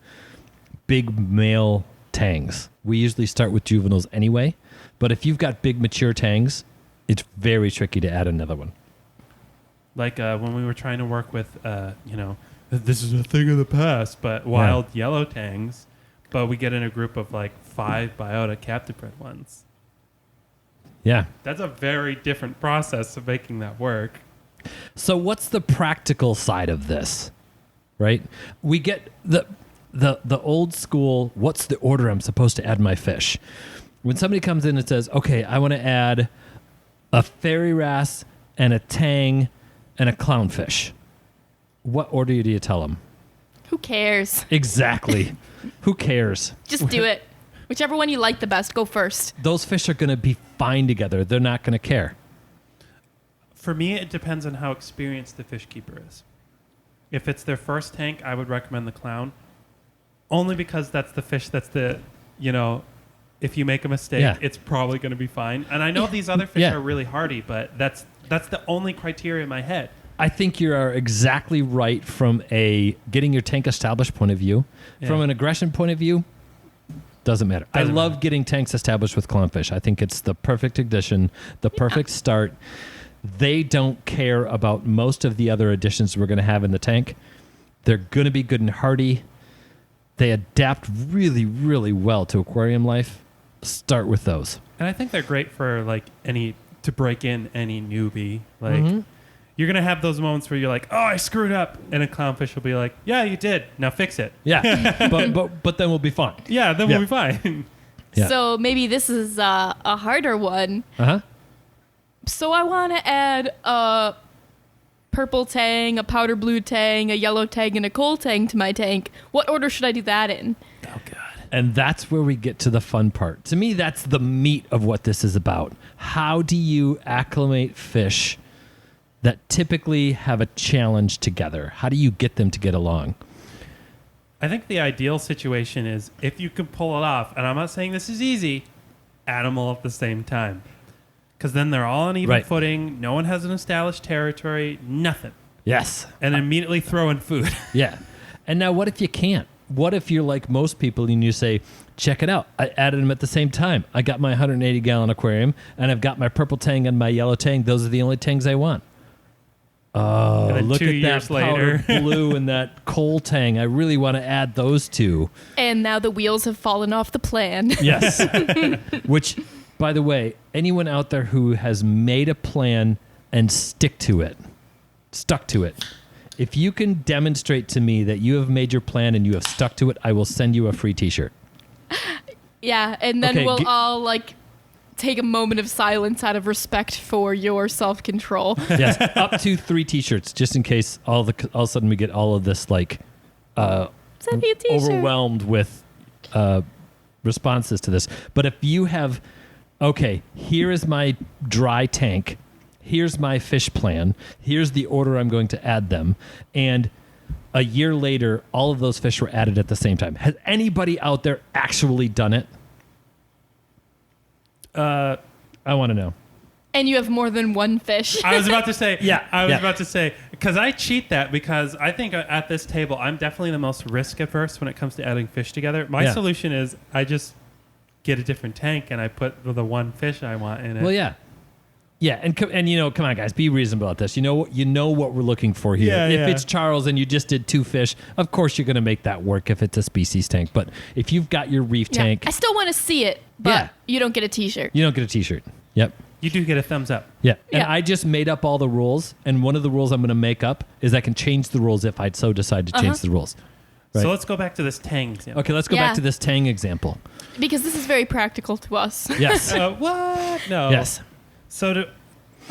Speaker 1: big male tangs. We usually start with juveniles anyway. But if you've got big mature tangs, it's very tricky to add another one.
Speaker 3: Like when we were trying to work with, this is a thing of the past, but wild yellow tangs, but we get in a group of like 5 biota captive bred ones.
Speaker 1: Yeah.
Speaker 3: That's a very different process of making that work.
Speaker 1: So what's the practical side of this, right? We get the old school, what's the order I'm supposed to add my fish? When somebody comes in and says, okay, I want to add a fairy wrasse and a tang and a clownfish, what order do you tell them?
Speaker 2: Who cares?
Speaker 1: Exactly. Who cares?
Speaker 2: Just do it. Whichever one you like the best, go first.
Speaker 1: Those fish are going to be fine together. They're not going to care.
Speaker 3: For me, it depends on how experienced the fish keeper is. If it's their first tank, I would recommend the clown. Only because that's the fish that's if you make a mistake, it's probably going to be fine. And I know these other fish are really hardy, but that's the only criteria in my head.
Speaker 1: I think you are exactly right from a getting your tank established point of view. Yeah. From an aggression point of view, doesn't matter. I love getting tanks established with clownfish. I think it's the perfect addition, the perfect start. They don't care about most of the other additions we're going to have in the tank. They're going to be good and hardy. They adapt really, really well to aquarium life. Start with those.
Speaker 3: And I think they're great for to break in any newbie. Like you're going to have those moments where you're like, oh, I screwed up. And a clownfish will be like, yeah, you did. Now fix it.
Speaker 1: Yeah. but then we'll be fine.
Speaker 3: Yeah, then we'll be fine.
Speaker 1: Yeah.
Speaker 2: So maybe this is a harder one.
Speaker 1: Uh-huh.
Speaker 2: So I want to add a purple tang, a powder blue tang, a yellow tang, and a coal tang to my tank. What order should I do that in?
Speaker 1: Oh, God. And that's where we get to the fun part. To me, that's the meat of what this is about. How do you acclimate fish that typically have a challenge together? How do you get them to get along?
Speaker 3: I think the ideal situation is if you can pull it off, and I'm not saying this is easy, add them all at the same time. Because then they're all on even footing. No one has an established territory. Nothing.
Speaker 1: Yes.
Speaker 3: And immediately throw in food.
Speaker 1: Yeah. And now what if you can't? What if you're like most people and you say, check it out. I added them at the same time. I got my 180-gallon aquarium, and I've got my purple tang and my yellow tang. Those are the only tangs I want. Oh, look at that powder blue and that coal tang. I really want to add those two.
Speaker 2: And now the wheels have fallen off the plan.
Speaker 1: Yes. Which, by the way, anyone out there who has made a plan and stuck to it. If you can demonstrate to me that you have made your plan and you have stuck to it, I will send you a free t-shirt.
Speaker 2: Yeah, and then
Speaker 1: Okay,
Speaker 2: we'll all like take a moment of silence out of respect for your self-control.
Speaker 1: Yes, up to 3 t-shirts, just in case all of a sudden we get all of this like
Speaker 2: Send me a t-shirt.
Speaker 1: overwhelmed with responses to this. But if you have, okay, here is my dry tank, here's my fish plan, here's the order I'm going to add them, and a year later, all of those fish were added at the same time. Has anybody out there actually done it? I want to know.
Speaker 2: And you have more than one fish.
Speaker 3: I was about to say,
Speaker 1: Yeah.
Speaker 3: about to say, because I cheat that because I think at this table, I'm definitely the most risk averse when it comes to adding fish together. My
Speaker 1: Yeah.
Speaker 3: solution is I just get a different tank and I put the one fish I want in it.
Speaker 1: Well, yeah. Yeah, and come on, guys, be reasonable about this. You know what we're looking for here.
Speaker 3: Yeah,
Speaker 1: if
Speaker 3: yeah.
Speaker 1: it's Charles and you just did 2 fish, of course you're going to make that work if it's a species tank. But if you've got your reef
Speaker 2: Yeah.
Speaker 1: tank,
Speaker 2: I still want to see it, but
Speaker 1: Yeah.
Speaker 2: you don't get a t-shirt.
Speaker 1: you don't get a t-shirt. Yep.
Speaker 3: You do get a thumbs up.
Speaker 1: Yeah. And
Speaker 2: Yeah.
Speaker 1: I just made up all the rules, and one of the rules I'm going to make up is I can change the rules if I'd so decide to change the rules. Right.
Speaker 3: So let's go back to this tang example.
Speaker 1: Okay, let's go
Speaker 2: Yeah.
Speaker 1: back to this tang example.
Speaker 2: Because this is very practical to us.
Speaker 1: Yes.
Speaker 3: What? No.
Speaker 1: Yes.
Speaker 3: So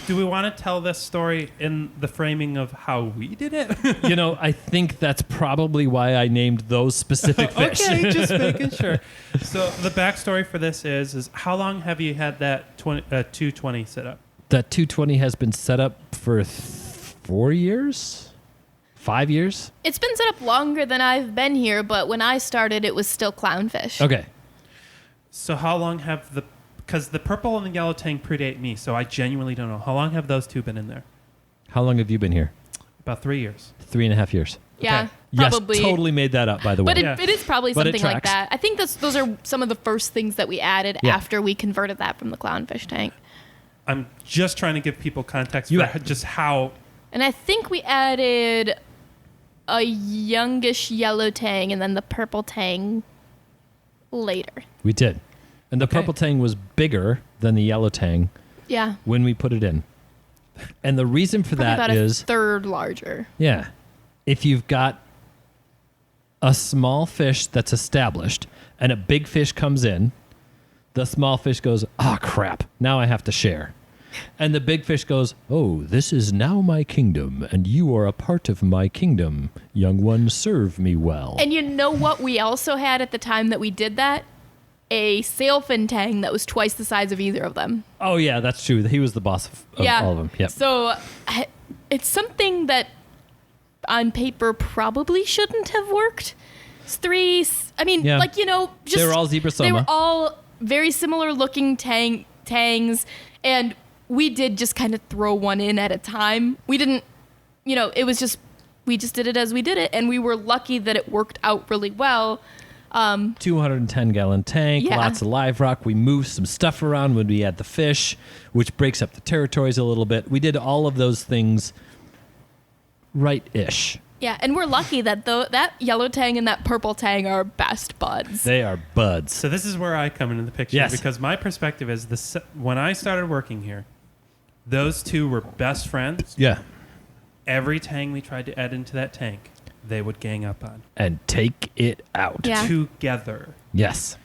Speaker 3: do we want to tell this story in the framing of how we did it?
Speaker 1: I think that's probably why I named those specific fish.
Speaker 3: Okay, just making sure. So the backstory for this is how long have you had that 220 set up?
Speaker 1: That 220 has been set up for 4 years? 5 years?
Speaker 2: It's been set up longer than I've been here, but when I started, it was still clownfish.
Speaker 1: Okay.
Speaker 3: So how long have because the purple and the yellow tang predate me, so I genuinely don't know. How long have those two been in there?
Speaker 1: How long have you been here?
Speaker 3: About 3 years.
Speaker 1: 3.5 years.
Speaker 2: Yeah,
Speaker 3: Okay.
Speaker 2: probably.
Speaker 1: Yes, totally made that up, by the way.
Speaker 2: But
Speaker 3: Yeah.
Speaker 2: it is probably
Speaker 1: But it
Speaker 2: something like
Speaker 1: tracks.
Speaker 2: that. I think those are some of the first things that we added
Speaker 1: Yeah.
Speaker 2: after we converted that from the clownfish tank.
Speaker 3: I'm just trying to give people context
Speaker 1: You
Speaker 3: for
Speaker 1: are-
Speaker 3: just how.
Speaker 2: And I think we added a youngish yellow tang and then the purple tang later.
Speaker 1: We did. And the
Speaker 3: Okay.
Speaker 1: purple tang was bigger than the yellow tang
Speaker 2: Yeah.
Speaker 1: when we put it in. And the reason for
Speaker 2: Probably
Speaker 1: that
Speaker 2: about
Speaker 1: is,
Speaker 2: a third larger.
Speaker 1: yeah, if you've got a small fish that's established and a big fish comes in, the small fish goes, "Ah, crap, now I have to share." And the big fish goes, "Oh, this is now my kingdom, and you are a part of my kingdom. Young one, serve me well."
Speaker 2: And you know what we also had at the time that we did that? A sailfin tang that was twice the size of either of them.
Speaker 1: Oh, yeah, that's true. He was the boss of all of them. Yep.
Speaker 2: So it's something that on paper probably shouldn't have worked. It's
Speaker 1: Yeah.
Speaker 2: just
Speaker 1: They were all zebra
Speaker 2: They were
Speaker 1: soma.
Speaker 2: all very similar looking tangs, and we did just kind of throw one in at a time. We didn't, it was just we just did it as we did it, and we were lucky that it worked out really well.
Speaker 1: 210-gallon tank,
Speaker 2: Yeah.
Speaker 1: lots of live rock. We moved some stuff around when we had the fish, which breaks up the territories a little bit. We did all of those things right-ish.
Speaker 2: Yeah, and we're lucky that that yellow tang and that purple tang are best buds.
Speaker 1: They are buds.
Speaker 3: So this is where I come into the picture
Speaker 1: Yes.
Speaker 3: because my perspective is when I started working here, those two were best friends.
Speaker 1: Yeah.
Speaker 3: Every tang we tried to add into that tank, they would gang up on
Speaker 1: And take it out.
Speaker 2: Yeah.
Speaker 3: together.
Speaker 1: Yes.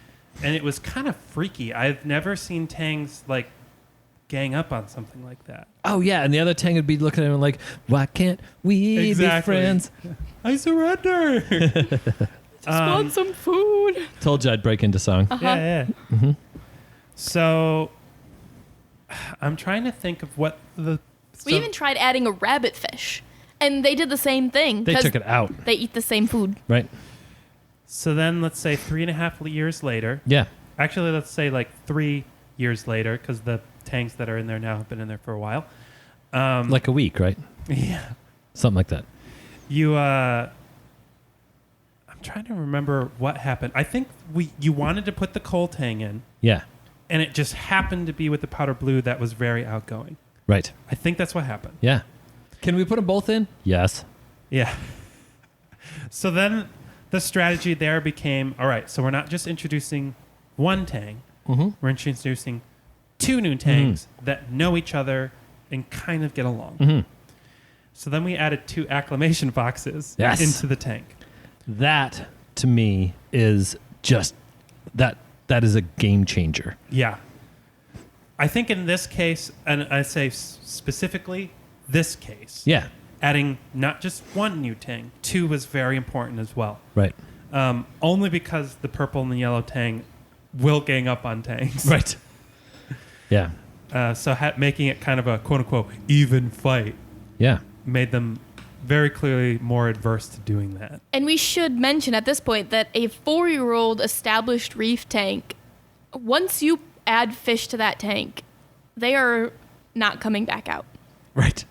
Speaker 3: And it was kind of freaky. I've never seen tangs like gang up on something like that.
Speaker 1: Oh, yeah. And the other tang would be looking at him like, "Why can't we
Speaker 3: Exactly.
Speaker 1: be friends?"
Speaker 3: I surrender.
Speaker 2: Just want some food.
Speaker 1: Told you I'd break into song.
Speaker 3: Yeah.
Speaker 1: Mm-hmm.
Speaker 3: So I'm trying to think of what the.
Speaker 2: We even tried adding a rabbit fish, and they did the same thing.
Speaker 1: They
Speaker 2: 'cause
Speaker 1: took it out,
Speaker 2: They eat the same food.
Speaker 1: right?
Speaker 3: So then let's say 3.5 years later.
Speaker 1: Yeah.
Speaker 3: Actually, let's say like 3 years later, because the tanks that are in there now have been in there for a while.
Speaker 1: Like a week, right?
Speaker 3: Yeah.
Speaker 1: Something like that.
Speaker 3: I'm trying to remember what happened. I think you wanted to put the coal tang in,
Speaker 1: Yeah.
Speaker 3: and it just happened to be with the powder blue that was very outgoing.
Speaker 1: Right.
Speaker 3: I think that's what happened.
Speaker 1: Yeah. Can we put them both in? Yes.
Speaker 3: Yeah. So then the strategy there became, all right, so we're not just introducing one tang.
Speaker 1: Mm-hmm.
Speaker 3: We're introducing 2 new tangs that know each other and kind of get along.
Speaker 1: Mm-hmm.
Speaker 3: So then we added 2 acclimation boxes
Speaker 1: Yes.
Speaker 3: into the tank.
Speaker 1: That to me is just that is a game changer.
Speaker 3: Yeah. I think in this case, and I say specifically this case,
Speaker 1: Yeah.
Speaker 3: adding not just 1 new tang, 2 was very important as well.
Speaker 1: Right.
Speaker 3: Only because the purple and the yellow tang will gang up on tangs.
Speaker 1: Right. Yeah.
Speaker 3: So making it kind of a quote-unquote even fight
Speaker 1: Yeah.
Speaker 3: made them very clearly more adverse to doing that.
Speaker 2: And we should mention at this point that a 4-year-old established reef tank, once you add fish to that tank, they are not coming back out.
Speaker 1: Right.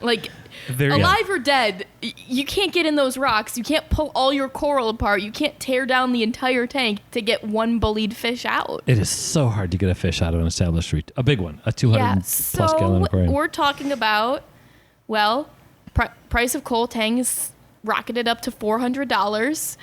Speaker 2: Like,
Speaker 3: They're-
Speaker 2: alive or dead, you can't get in those rocks. You can't pull all your coral apart. You can't tear down the entire tank to get one bullied fish out.
Speaker 1: It is so hard to get a fish out of an established reef. A big one, a 200 plus gallon aquarium.
Speaker 2: We're talking about, well, price of coal tang is rocketed up to $400.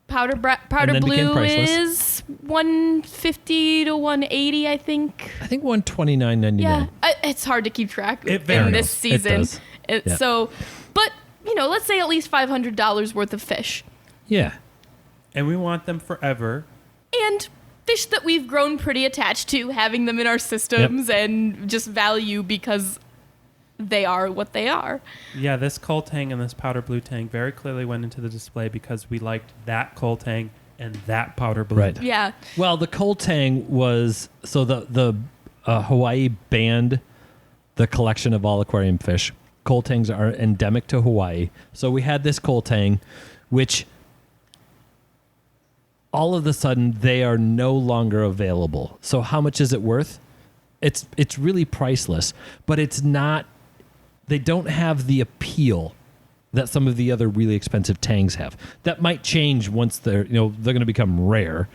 Speaker 2: Powder
Speaker 1: then became
Speaker 2: blue
Speaker 1: priceless.
Speaker 2: is $150 to $180, I think.
Speaker 1: I think $129.99.
Speaker 2: Yeah, it's hard to keep track
Speaker 3: It
Speaker 2: in
Speaker 3: varies.
Speaker 2: this
Speaker 1: It
Speaker 2: season.
Speaker 1: does. Yeah.
Speaker 2: So, but let's say at least $500 worth of fish,
Speaker 1: Yeah.
Speaker 3: And we want them forever.
Speaker 2: and fish that we've grown pretty attached to, having them in our systems and just value because they are what they are.
Speaker 3: Yeah, this coal tang and this powder blue tang very clearly went into the display because we liked that coal tang and that powder blue.
Speaker 1: Right.
Speaker 2: Yeah,
Speaker 1: Well, the coal tang was so the Hawaii banned the collection of all aquarium fish. Coal tangs are endemic to Hawaii, so we had this coal tang, which all of a sudden they are no longer available. So how much is it worth? It's really priceless, but it's not. They don't have the appeal that some of the other really expensive tangs have. That might change once they're going to become rare.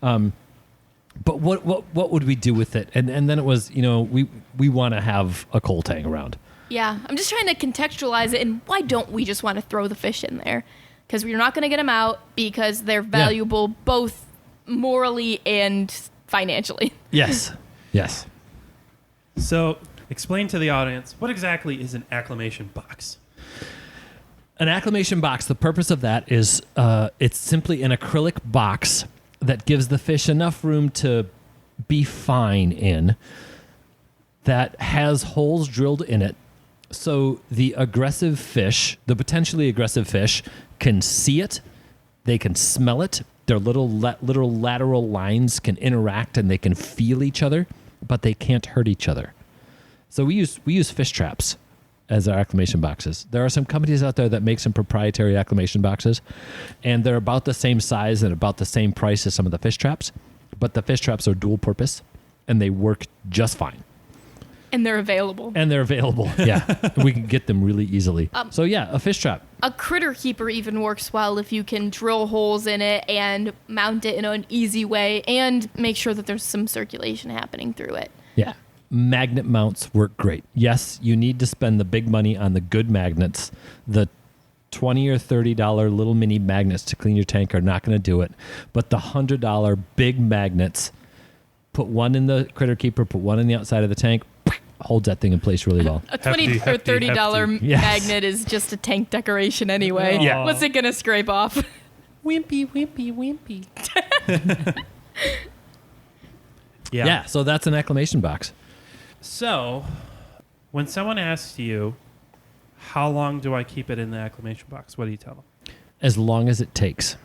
Speaker 1: But what would we do with it? And then it was, we want to have a coal tang around.
Speaker 2: yeah. I'm just trying to contextualize it, and why don't we just want to throw the fish in there? Because we're not going to get them out because they're valuable both morally and financially.
Speaker 1: Yes. Yes.
Speaker 3: So explain to the audience, what exactly is an acclimation box?
Speaker 1: An acclimation box, the purpose of that is it's simply an acrylic box that gives the fish enough room to be fine in, that has holes drilled in it, so the aggressive fish, the potentially aggressive fish, can see it, they can smell it, their little lateral lines can interact and they can feel each other, but they can't hurt each other. So we use fish traps as our acclimation boxes. There are some companies out there that make some proprietary acclimation boxes, and they're about the same size and about the same price as some of the fish traps, but the fish traps are dual purpose and they work just fine.
Speaker 2: And they're available.
Speaker 1: Yeah. We can get them really easily. So yeah, a fish trap.
Speaker 2: A critter keeper even works well if you can drill holes in it and mount it in an easy way and make sure that there's some circulation happening through it.
Speaker 1: Yeah. Magnet mounts work great. Yes, you need to spend the big money on the good magnets. The $20 or $30 little mini magnets to clean your tank are not going to do it. But the $100 big magnets, put one in the critter keeper, put one on the outside of the tank, holds that thing in place really well.
Speaker 2: A $20
Speaker 3: Hefty,
Speaker 2: or $30
Speaker 3: hefty.
Speaker 1: Yes.
Speaker 2: magnet is just a tank decoration anyway.
Speaker 3: Yeah.
Speaker 2: What's it going to scrape off?
Speaker 3: Wimpy, wimpy, wimpy.
Speaker 1: Yeah, so that's an acclimation box.
Speaker 3: So, when someone asks you, how long do I keep it in the acclimation box? What do you tell them?
Speaker 1: As long as it takes.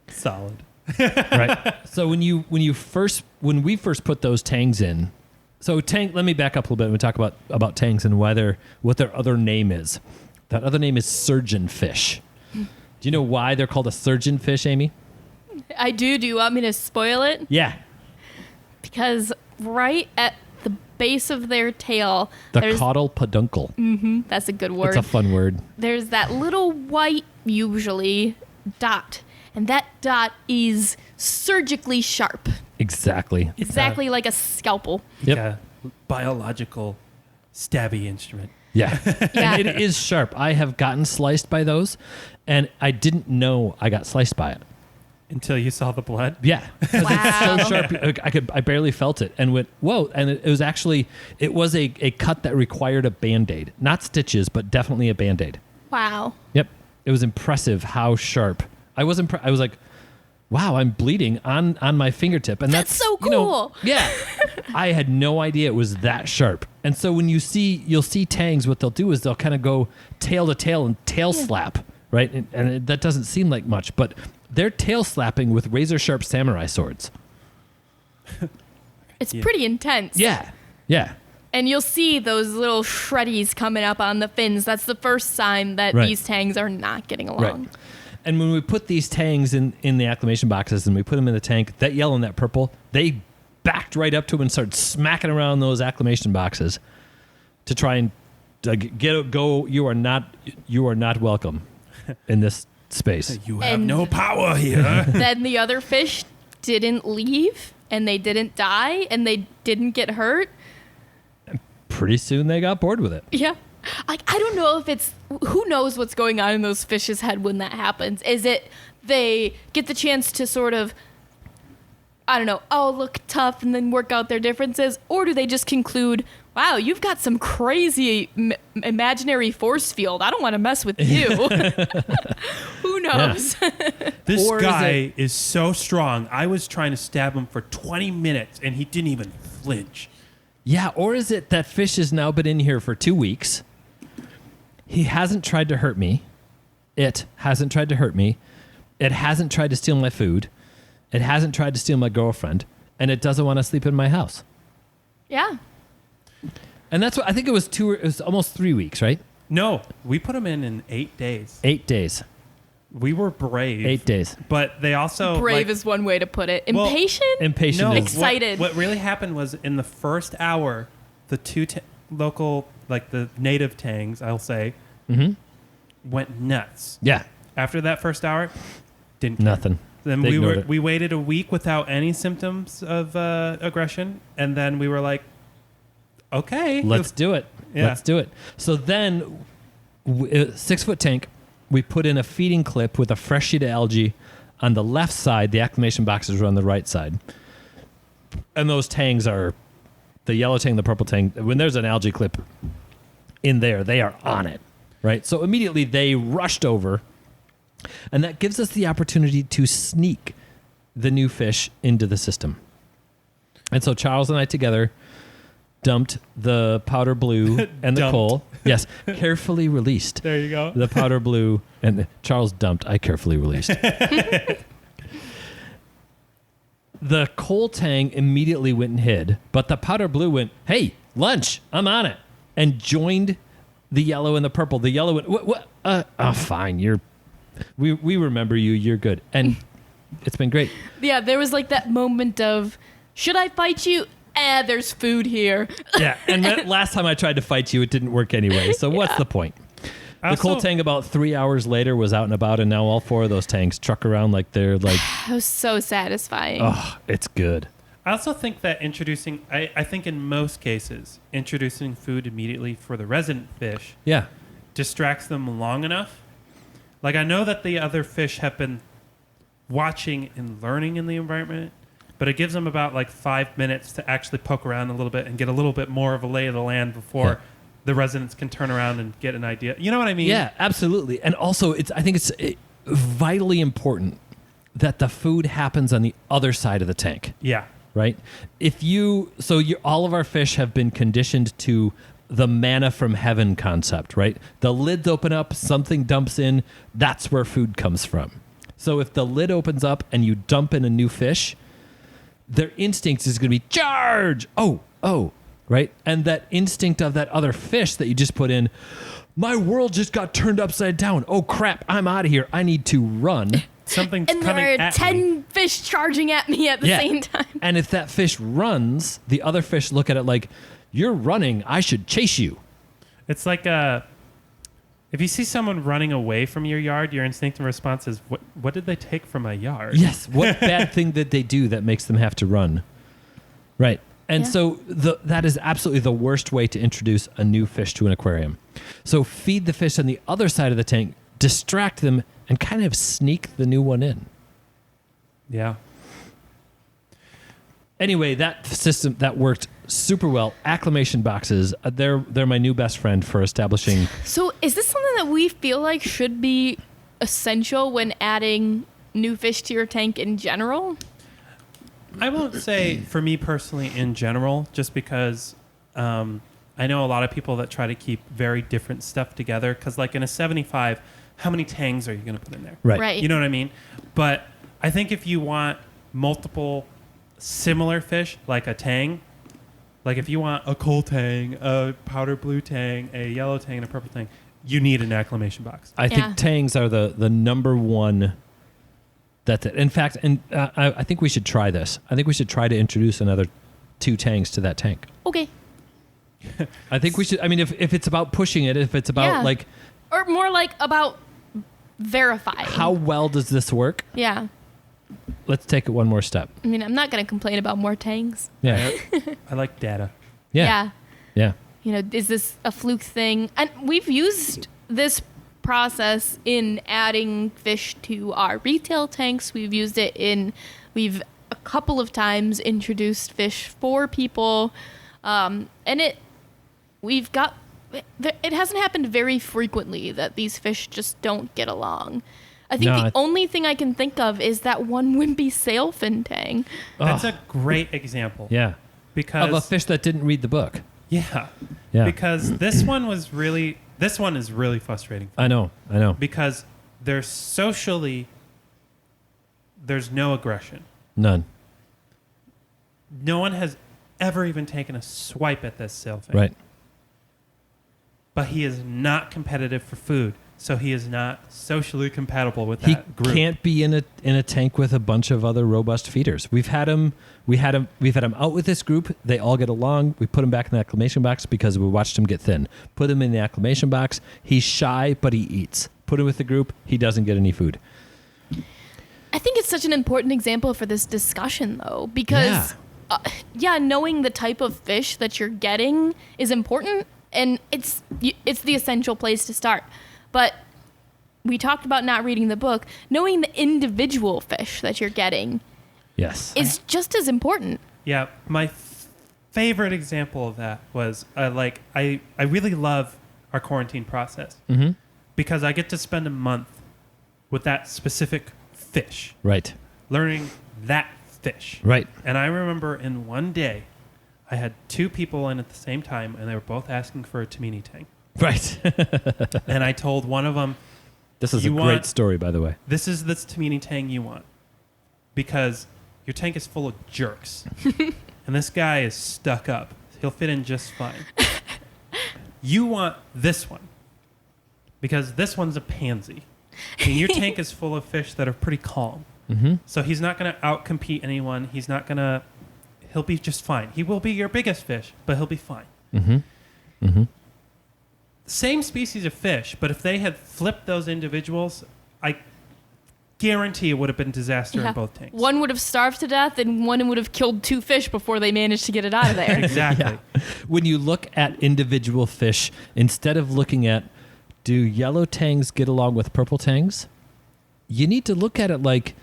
Speaker 3: Solid.
Speaker 1: Right. So when we first put those tangs in, so tang, let me back up a little bit and we talk about tangs and what their other name is. That other name is surgeon fish. Do you know why they're called a surgeon fish, Amy?
Speaker 2: I do. Do you want me to spoil it?
Speaker 1: Yeah.
Speaker 2: Because right at the base of their tail,
Speaker 1: The
Speaker 2: there's
Speaker 1: caudal peduncle.
Speaker 2: that's a good word.
Speaker 1: It's a fun word.
Speaker 2: There's that little white, usually, dot. And that dot is surgically sharp.
Speaker 1: Exactly.
Speaker 2: Exactly like a scalpel.
Speaker 1: Yep.
Speaker 3: Like a biological stabby instrument.
Speaker 1: Yeah.
Speaker 2: Yeah.
Speaker 1: And it is sharp. I have gotten sliced by those, and I didn't know I got sliced by it.
Speaker 3: Until you saw the blood?
Speaker 1: Yeah. 'Cause
Speaker 2: Wow.
Speaker 1: it's so sharp. I barely felt it and went, whoa. And it was actually, it was a cut that required a Band-Aid. Not stitches, but definitely a Band-Aid.
Speaker 2: Wow.
Speaker 1: Yep. It was impressive how sharp. I was like, wow, I'm bleeding on my fingertip. And
Speaker 2: That's so
Speaker 1: you know,
Speaker 2: cool.
Speaker 1: yeah. I had no idea it was that sharp. And so when you'll see tangs, what they'll do is they'll kind of go tail to tail and tail slap, right? And that doesn't seem like much, but they're tail slapping with razor sharp samurai swords.
Speaker 2: It's pretty intense.
Speaker 1: Yeah. Yeah.
Speaker 2: And you'll see those little shreddies coming up on the fins. That's the first sign that
Speaker 1: Right.
Speaker 2: these tangs are not getting along.
Speaker 1: Right. And when we put these tangs in the acclimation boxes and we put them in the tank, that yellow and that purple, they backed right up to them and started smacking around those acclimation boxes to try and go. You are not welcome in this space.
Speaker 3: You have
Speaker 2: And-
Speaker 3: no power here.
Speaker 2: Then the other fish didn't leave, and they didn't die, and they didn't get hurt.
Speaker 1: Pretty soon they got bored with it.
Speaker 2: Yeah. I don't know if it's, who knows what's going on in those fish's head when that happens. Is it they get the chance to sort of, I don't know, oh, look tough and then work out their differences? Or do they just conclude, wow, you've got some crazy imaginary force field. I don't want to mess with you. Who knows?
Speaker 3: This
Speaker 1: Or is
Speaker 3: guy is so strong. I was trying to stab him for 20 minutes, and he didn't even flinch.
Speaker 1: Yeah, or is it that fish has now been in here for 2 weeks? He hasn't tried to hurt me. It hasn't tried to hurt me. It hasn't tried to steal my food. It hasn't tried to steal my girlfriend. And it doesn't want to sleep in my house.
Speaker 2: Yeah.
Speaker 1: And that's what I think it was almost 3 weeks, right?
Speaker 3: No, we put him in 8 days.
Speaker 1: 8 days.
Speaker 3: We were brave.
Speaker 1: 8 days.
Speaker 3: But they also...
Speaker 2: Brave
Speaker 3: like,
Speaker 2: is one way to put it.
Speaker 3: Well,
Speaker 2: Impatient?
Speaker 1: Impatient.
Speaker 3: No,
Speaker 1: is-
Speaker 2: Excited.
Speaker 3: What really happened was in the first hour, the two local, like the native tangs, I'll say, went nuts.
Speaker 1: Yeah.
Speaker 3: After that first hour, didn't care.
Speaker 1: Nothing.
Speaker 3: Then
Speaker 1: They ignored it.
Speaker 3: we waited a week without any symptoms of aggression, and then we were like, okay,
Speaker 1: Let's do it.
Speaker 3: Yeah.
Speaker 1: Let's do it. So then, 6 foot tank, we put in a feeding clip with a fresh sheet of algae on the left side. The acclimation boxes are on the right side. And those tangs are the yellow tang, the purple tang. When there's an algae clip in there, they are on it, right? So immediately they rushed over. And that gives us the opportunity to sneak the new fish into the system. And so Charles and I together dumped the powder blue and the
Speaker 3: Dumped.
Speaker 1: coal. Yes, carefully released.
Speaker 3: There you go.
Speaker 1: The powder blue and Charles dumped. I carefully released. The coal tang immediately went and hid, but the powder blue went, hey, lunch, I'm on it, and joined the yellow and the purple. The yellow went, what? Oh, fine, we remember you, you're good. And it's been great.
Speaker 2: Yeah, there was like that moment of, should I fight you? There's food here.
Speaker 1: Yeah, and last time I tried to fight you, it didn't work anyway. So what's the point? The coal
Speaker 3: Also-
Speaker 1: tang about 3 hours later was out and about, and now all 4 of those tangs truck around like they're like,
Speaker 2: That was so satisfying.
Speaker 1: oh, it's good.
Speaker 3: I also think that I think in most cases, introducing food immediately for the resident fish
Speaker 1: Yeah.
Speaker 3: distracts them long enough. Like, I know that the other fish have been watching and learning in the environment, but it gives them about like 5 minutes to actually poke around a little bit and get a little bit more of a lay of the land before
Speaker 1: Yeah.
Speaker 3: the residents can turn around and get an idea. You know what I mean?
Speaker 1: Yeah, absolutely. And also, I think it's vitally important that the food happens on the other side of the tank,
Speaker 3: Yeah.
Speaker 1: right? All of our fish have been conditioned to the manna from heaven concept, right? The lids open up, something dumps in, that's where food comes from. So if the lid opens up and you dump in a new fish, their instinct is going to be charge. Oh, right? And that instinct of that other fish that you just put in, my world just got turned upside down. Oh crap, I'm out of here. I need to run.
Speaker 3: Something's
Speaker 2: and
Speaker 3: coming
Speaker 2: there are
Speaker 3: at
Speaker 2: 10
Speaker 3: me.
Speaker 2: fish charging at me at the same time.
Speaker 1: And if that fish runs, the other fish look at it like, you're running, I should chase you.
Speaker 3: It's like if you see someone running away from your yard, your instinctive response is, what did they take from my yard?
Speaker 1: Yes, what bad thing did they do that makes them have to run? Right. And
Speaker 2: Yeah.
Speaker 1: so that is absolutely the worst way to introduce a new fish to an aquarium. So feed the fish on the other side of the tank, distract them, and kind of sneak the new one in.
Speaker 3: Yeah.
Speaker 1: Anyway, that system that worked super well. Acclimation boxes, they're my new best friend for establishing.
Speaker 2: So is this something that we feel like should be essential when adding new fish to your tank in general?
Speaker 3: I won't say for me personally in general, just because I know a lot of people that try to keep very different stuff together. Because like in a 75, how many tangs are you going to put in there?
Speaker 2: Right.
Speaker 3: You know what I mean? But I think if you want multiple similar fish, like a tang, like if you want a coal tang, a powder blue tang, a yellow tang, and a purple tang, you need an acclimation box.
Speaker 1: I think tangs are the number one. That's it. In fact, and I think we should try this. I think we should try to introduce another 2 tangs to that tank.
Speaker 2: Okay.
Speaker 1: I think we should. I mean, if it's about pushing it, if it's about like,
Speaker 2: or more like about verifying.
Speaker 1: how well does this work?
Speaker 2: Yeah.
Speaker 1: Let's take it one more step.
Speaker 2: I mean, I'm not going to complain about more tangs.
Speaker 1: Yeah.
Speaker 3: I like data.
Speaker 1: Yeah. Yeah.
Speaker 2: You know, is this a fluke thing? And we've used this process in adding fish to our retail tanks. We've used it we've a couple of times introduced fish for people. And it hasn't happened very frequently that these fish just don't get along. I think the only thing I can think of is that one wimpy sailfin tang.
Speaker 3: That's a great example.
Speaker 1: Yeah.
Speaker 3: Because
Speaker 1: of a fish that didn't read the book.
Speaker 3: Yeah. Because this one is really frustrating.
Speaker 1: I know.
Speaker 3: Because there's no aggression.
Speaker 1: None.
Speaker 3: No one has ever even taken a swipe at this sailfin.
Speaker 1: Right.
Speaker 3: But he is not competitive for food, so he is not socially compatible with that group.
Speaker 1: He can't be in a tank with a bunch of other robust feeders. We've had him out with this group. They all get along. We put him back in the acclimation box because we watched him get thin. Put him in the acclimation box. He's shy, but he eats. Put him with the group. He doesn't get any food.
Speaker 2: I think it's such an important example for this discussion, though, because knowing the type of fish that you're getting is important, and it's the essential place to start. But we talked about not reading the book. Knowing the individual fish that you're getting is just as important.
Speaker 3: Yeah, my favorite example of that was I really love our quarantine process because I get to spend a month with that specific fish.
Speaker 1: Right.
Speaker 3: Learning that fish.
Speaker 1: Right.
Speaker 3: And I remember in one day, I had 2 people in at the same time, and they were both asking for a Tamini tang.
Speaker 1: Right.
Speaker 3: And I told one of them,
Speaker 1: this is a great story, by the way.
Speaker 3: This is the Tamini tang you want because your tank is full of jerks. And this guy is stuck up. He'll fit in just fine. You want this one because this one's a pansy. And your tank is full of fish that are pretty calm. Mm-hmm. So he's not going to outcompete anyone. He'll be just fine. He will be your biggest fish, but he'll be fine. Mm-hmm. Mm-hmm. Same species of fish, but if they had flipped those individuals, I guarantee it would have been disaster in both tanks.
Speaker 2: One would have starved to death, and one would have killed 2 fish before they managed to get it out of there.
Speaker 3: Exactly.
Speaker 1: Yeah. When you look at individual fish, instead of looking at do yellow tangs get along with purple tangs, you need to look at it like,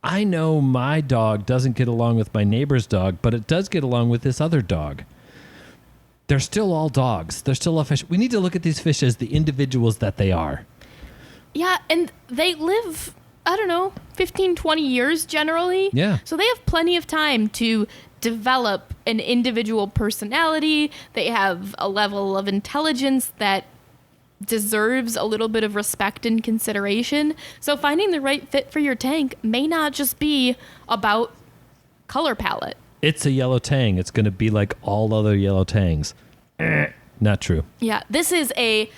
Speaker 1: I know my dog doesn't get along with my neighbor's dog, but it does get along with this other dog. They're still all dogs. They're still all fish. We need to look at these fish as the individuals that they are.
Speaker 2: Yeah, and they live, 15, 20 years generally.
Speaker 1: Yeah.
Speaker 2: So they have plenty of time to develop an individual personality. They have a level of intelligence that deserves a little bit of respect and consideration. So finding the right fit for your tank may not just be about color palette.
Speaker 1: It's a yellow tang. It's going to be like all other yellow tangs. Not true.
Speaker 2: Yeah, this is a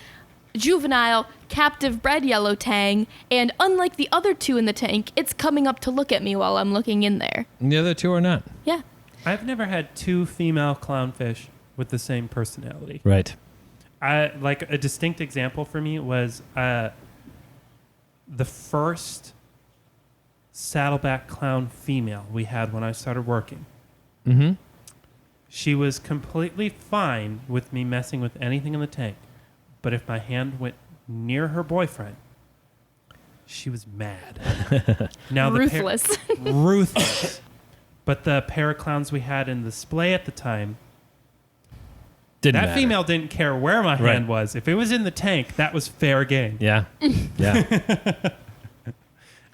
Speaker 2: juvenile, captive bred yellow tang, and unlike the other 2 in the tank, it's coming up to look at me while I'm looking in there.
Speaker 1: And the other 2 are not.
Speaker 2: Yeah.
Speaker 3: I've never had 2 female clownfish with the same personality.
Speaker 1: Right.
Speaker 3: Like a distinct example for me was the first saddleback clown female we had when I started working. Mm-hmm. She was completely fine with me messing with anything in the tank, but if my hand went near her boyfriend, She was mad. Now
Speaker 2: Ruthless.
Speaker 3: ruthless. But the pair of clowns we had in display at the time,
Speaker 1: Didn't
Speaker 3: that
Speaker 1: matter.
Speaker 3: female didn't care where my
Speaker 1: Right.
Speaker 3: hand was. If it was in the tank, that was fair game.
Speaker 1: Yeah. Yeah.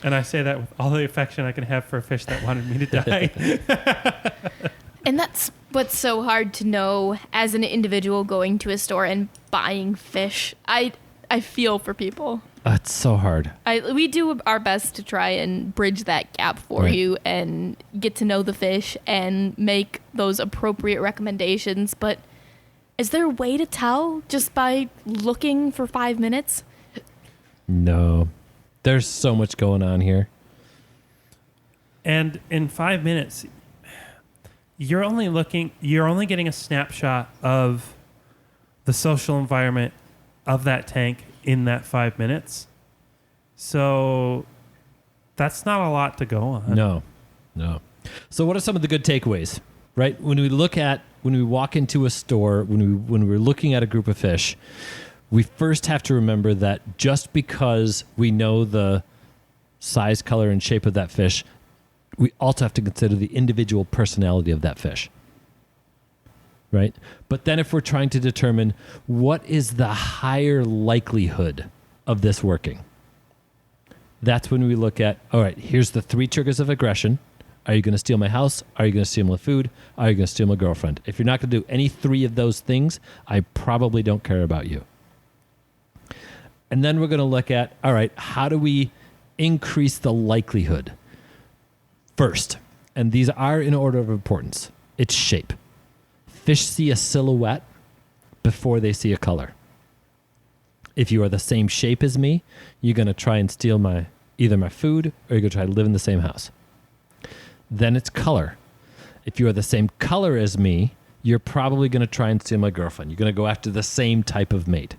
Speaker 3: And I say that with all the affection I can have for a fish that wanted me to die.
Speaker 2: And that's what's so hard to know as an individual going to a store and buying fish. I feel for people.
Speaker 1: It's so hard.
Speaker 2: We do our best to try and bridge that gap for
Speaker 1: Right.
Speaker 2: you and get to know the fish and make those appropriate recommendations. But is there a way to tell just by looking for 5 minutes?
Speaker 1: No. There's so much going on here.
Speaker 3: And in 5 minutes, you're only getting a snapshot of the social environment of that tank in that 5 minutes. So that's not a lot to go on.
Speaker 1: No. So what are some of the good takeaways, right? When we walk into a store, when we're looking at a group of fish, we first have to remember that just because we know the size, color, and shape of that fish, we also have to consider the individual personality of that fish. Right? But then if we're trying to determine what is the higher likelihood of this working, that's when we look at, all right, here's the 3 triggers of aggression. Are you going to steal my house? Are you going to steal my food? Are you going to steal my girlfriend? If you're not going to do any 3 of those things, I probably don't care about you. And then we're going to look at, all right, how do we increase the likelihood? First, and these are in order of importance, it's shape. Fish see a silhouette before they see a color. If you are the same shape as me, you're going to try and steal either my food or you're going to try to live in the same house. Then it's color. If you are the same color as me, you're probably going to try and steal my girlfriend. You're going to go after the same type of mate.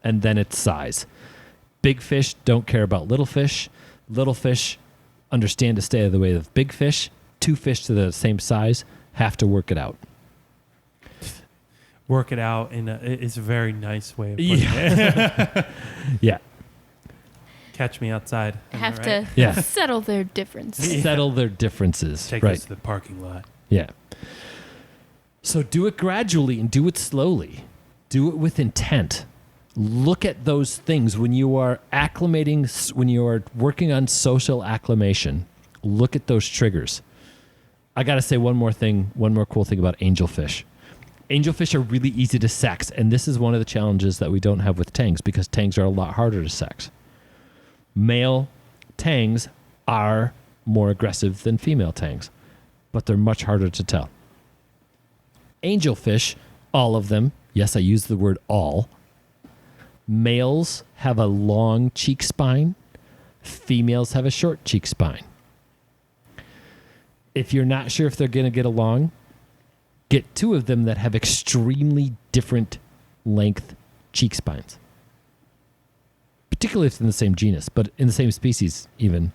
Speaker 1: And then it's size. Big fish don't care about little fish. Little fish understand to stay out of the way of big fish. 2 fish to the same size have to work it out.
Speaker 3: Work it out is a very nice way of putting it.
Speaker 1: Yeah.
Speaker 3: Catch me outside.
Speaker 2: Have
Speaker 3: Am I right?
Speaker 2: to
Speaker 1: Yeah.
Speaker 2: settle their differences.
Speaker 1: Settle their differences.
Speaker 3: Take
Speaker 1: right.
Speaker 3: us to the parking lot.
Speaker 1: Yeah. So do it gradually and do it slowly. Do it with intent. Look at those things when you are acclimating, when you are working on social acclimation. Look at those triggers. I got to say one more cool thing about angelfish. Angelfish are really easy to sex, and this is one of the challenges that we don't have with tangs because tangs are a lot harder to sex. Male tangs are more aggressive than female tangs, but they're much harder to tell. Angelfish, all of them, yes, I use the word all, males have a long cheek spine, females have a short cheek spine. If you're not sure if they're going to get along, get 2 of them that have extremely different length cheek spines. Particularly if it's in the same genus, but in the same species even.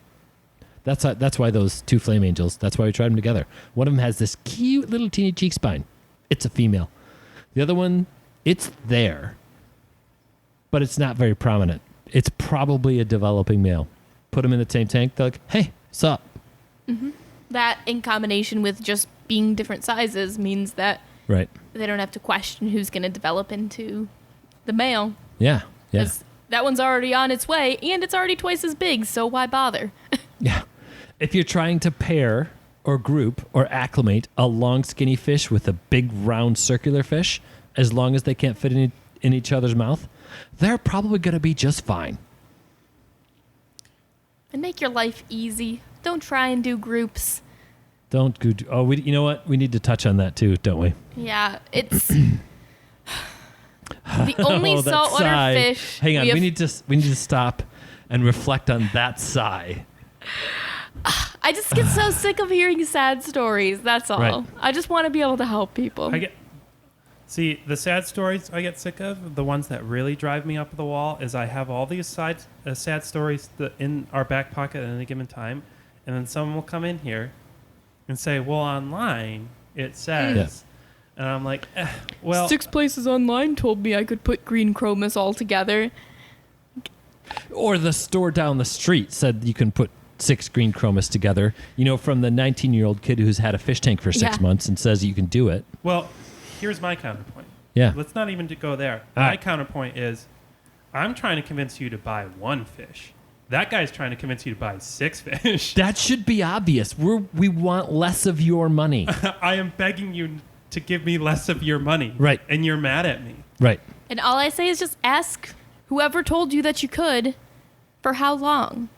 Speaker 1: That's why those 2 flame angels, that's why we tried them together. One of them has this cute little teeny cheek spine. It's a female. The other one, it's there, but it's not very prominent. It's probably a developing male. Put them in the same tank, they're like, hey, what's up?
Speaker 2: Mm-hmm. That in combination with just being different sizes means that
Speaker 1: Right.
Speaker 2: they don't have to question who's going to develop into the male.
Speaker 1: Yeah. Yeah.
Speaker 2: 'Cause that one's already on its way and it's already twice as big, so why bother?
Speaker 1: Yeah. If you're trying to pair or group or acclimate a long skinny fish with a big round circular fish, as long as they can't fit in each other's mouth, they're probably going to be just fine.
Speaker 2: And make your life easy. Don't try and do groups.
Speaker 1: Don't go. You know what? We need to touch on that too, don't we?
Speaker 2: Yeah, it's the only
Speaker 1: that
Speaker 2: saltwater
Speaker 1: sigh.
Speaker 2: fish.
Speaker 1: Hang on,
Speaker 2: have-
Speaker 1: we need to stop and reflect on that sigh.
Speaker 2: I just get so sick of hearing sad stories. That's all.
Speaker 1: Right.
Speaker 2: I just want to be able to help people.
Speaker 3: See, the sad stories I get sick of, the ones that really drive me up the wall, is I have all these sad stories in our back pocket at any given time, and then someone will come in here and say, well, online it says, and I'm like, well.
Speaker 2: 6 places online told me I could put green chromas all together.
Speaker 1: Or the store down the street said you can put 6 green chromis together, from the 19-year-old kid who's had a fish tank for 6
Speaker 2: Yeah.
Speaker 1: months and says you can do it.
Speaker 3: Well, here's my counterpoint.
Speaker 1: Yeah.
Speaker 3: Let's not even go there.
Speaker 1: All
Speaker 3: My
Speaker 1: right.
Speaker 3: counterpoint is I'm trying to convince you to buy 1 fish. That guy's trying to convince you to buy 6 fish.
Speaker 1: That should be obvious. We want less of your money.
Speaker 3: I am begging you to give me less of your money.
Speaker 1: Right.
Speaker 3: And you're mad at me.
Speaker 1: Right.
Speaker 2: And all I say is just ask whoever told you that you could for how long?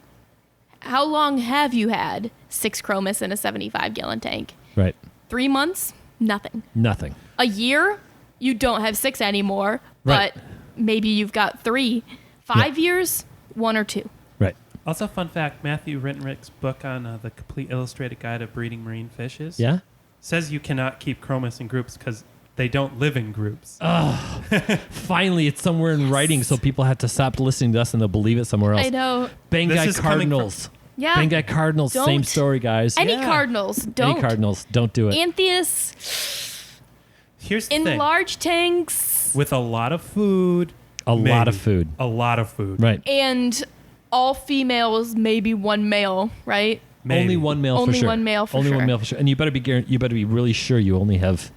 Speaker 2: How long have you had 6 chromis in a 75-gallon tank?
Speaker 1: Right.
Speaker 2: 3 months? Nothing.
Speaker 1: Nothing.
Speaker 2: A year? You don't have 6 anymore,
Speaker 1: Right.
Speaker 2: but maybe you've got 3. 5 years? 1 or 2.
Speaker 1: Right.
Speaker 3: Also, fun fact, Matthew Rittenrick's book on the complete illustrated guide of breeding marine fishes
Speaker 1: Yeah?
Speaker 3: says you cannot keep chromis in groups because they don't live in groups.
Speaker 1: Finally, it's somewhere in writing, so people have to stop listening to us and they'll believe it somewhere else.
Speaker 2: I know.
Speaker 3: This
Speaker 1: Bengai
Speaker 3: is coming
Speaker 1: Cardinals.
Speaker 2: Yeah.
Speaker 1: Bengai Cardinals, same
Speaker 2: Don't.
Speaker 1: story, guys.
Speaker 2: Any
Speaker 3: Yeah.
Speaker 2: cardinals, don't.
Speaker 1: Any Cardinals, don't do it.
Speaker 2: Antheus
Speaker 3: Here's the
Speaker 2: in
Speaker 3: thing.
Speaker 2: large tanks
Speaker 3: With a lot of food.
Speaker 1: A lot of
Speaker 3: maybe.
Speaker 1: food.
Speaker 3: A lot of food.
Speaker 1: Right.
Speaker 2: and all females, maybe 1 male, right?
Speaker 3: Maybe.
Speaker 1: Only one male
Speaker 2: Only
Speaker 1: for sure.
Speaker 2: one male for
Speaker 1: only
Speaker 2: sure.
Speaker 1: one male for sure. And you better be really sure you only have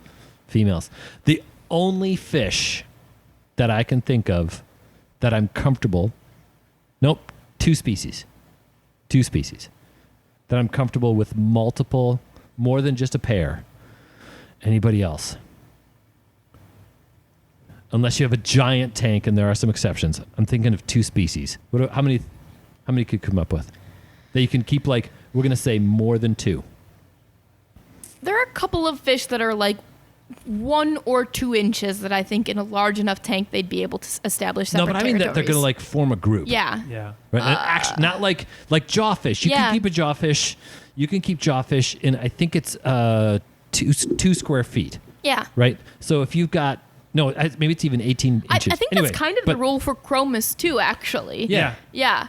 Speaker 1: females. The only fish that I can think of that I'm comfortable. Nope, 2 species. 2 species that I'm comfortable with multiple, more than just a pair. Anybody else? Unless you have a giant tank, and there are some exceptions. I'm thinking of 2 species. How many could you come up with that you can keep? Like, we're gonna say more than 2.
Speaker 2: There are a couple of fish that are like 1 or 2 inches that I think in a large enough tank they'd be able to establish
Speaker 1: No,
Speaker 2: separate
Speaker 1: but I mean that they're
Speaker 2: territories.
Speaker 1: gonna like form a group.
Speaker 2: Yeah.
Speaker 3: Yeah.
Speaker 1: Right. And actually, not like jawfish. You
Speaker 2: Yeah.
Speaker 1: can keep a jawfish. You can keep jawfish in. I think it's 2 square feet.
Speaker 2: Yeah.
Speaker 1: Right. So if you've got maybe it's even 18
Speaker 2: I
Speaker 1: inches.
Speaker 2: think
Speaker 1: Anyway,
Speaker 2: that's kind of the rule for chromis too, actually.
Speaker 1: Yeah.
Speaker 2: Yeah.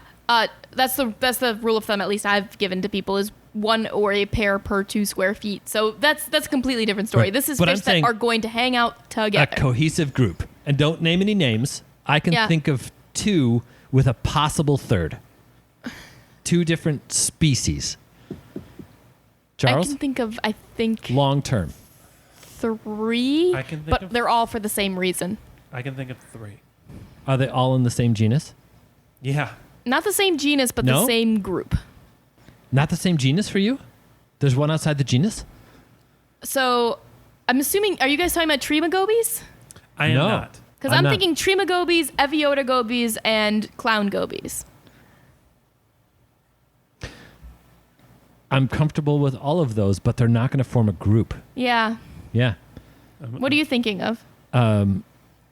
Speaker 2: That's the rule of thumb at least I've given to people is 1 or a pair per 2 square feet. So that's a completely different story.
Speaker 1: Right.
Speaker 2: This is
Speaker 1: But I'm
Speaker 2: fish that
Speaker 1: saying
Speaker 2: are going to hang out
Speaker 1: A
Speaker 2: together.
Speaker 1: cohesive group, and don't name any names. I can
Speaker 2: Yeah.
Speaker 1: think of 2 with a possible third. 2 different species. Charles,
Speaker 2: I can think of
Speaker 1: long term.
Speaker 2: 3,
Speaker 3: I can think
Speaker 2: but
Speaker 3: of-
Speaker 2: they're all for the same reason.
Speaker 3: I can think of 3.
Speaker 1: Are they all in the same genus?
Speaker 3: Yeah.
Speaker 2: Not the same genus, but the
Speaker 1: No?
Speaker 2: same group.
Speaker 1: Not the same genus for you? There's one outside the genus?
Speaker 2: So I'm assuming, are you guys talking about Tremagobies?
Speaker 3: I am
Speaker 1: No.
Speaker 3: not.
Speaker 2: Because
Speaker 1: I'm
Speaker 2: I'm
Speaker 1: not.
Speaker 2: thinking Tremagobies, Eviota gobies, and clown gobies.
Speaker 1: I'm comfortable with all of those, but they're not going to form a group.
Speaker 2: Yeah.
Speaker 1: Yeah.
Speaker 2: What are you thinking of?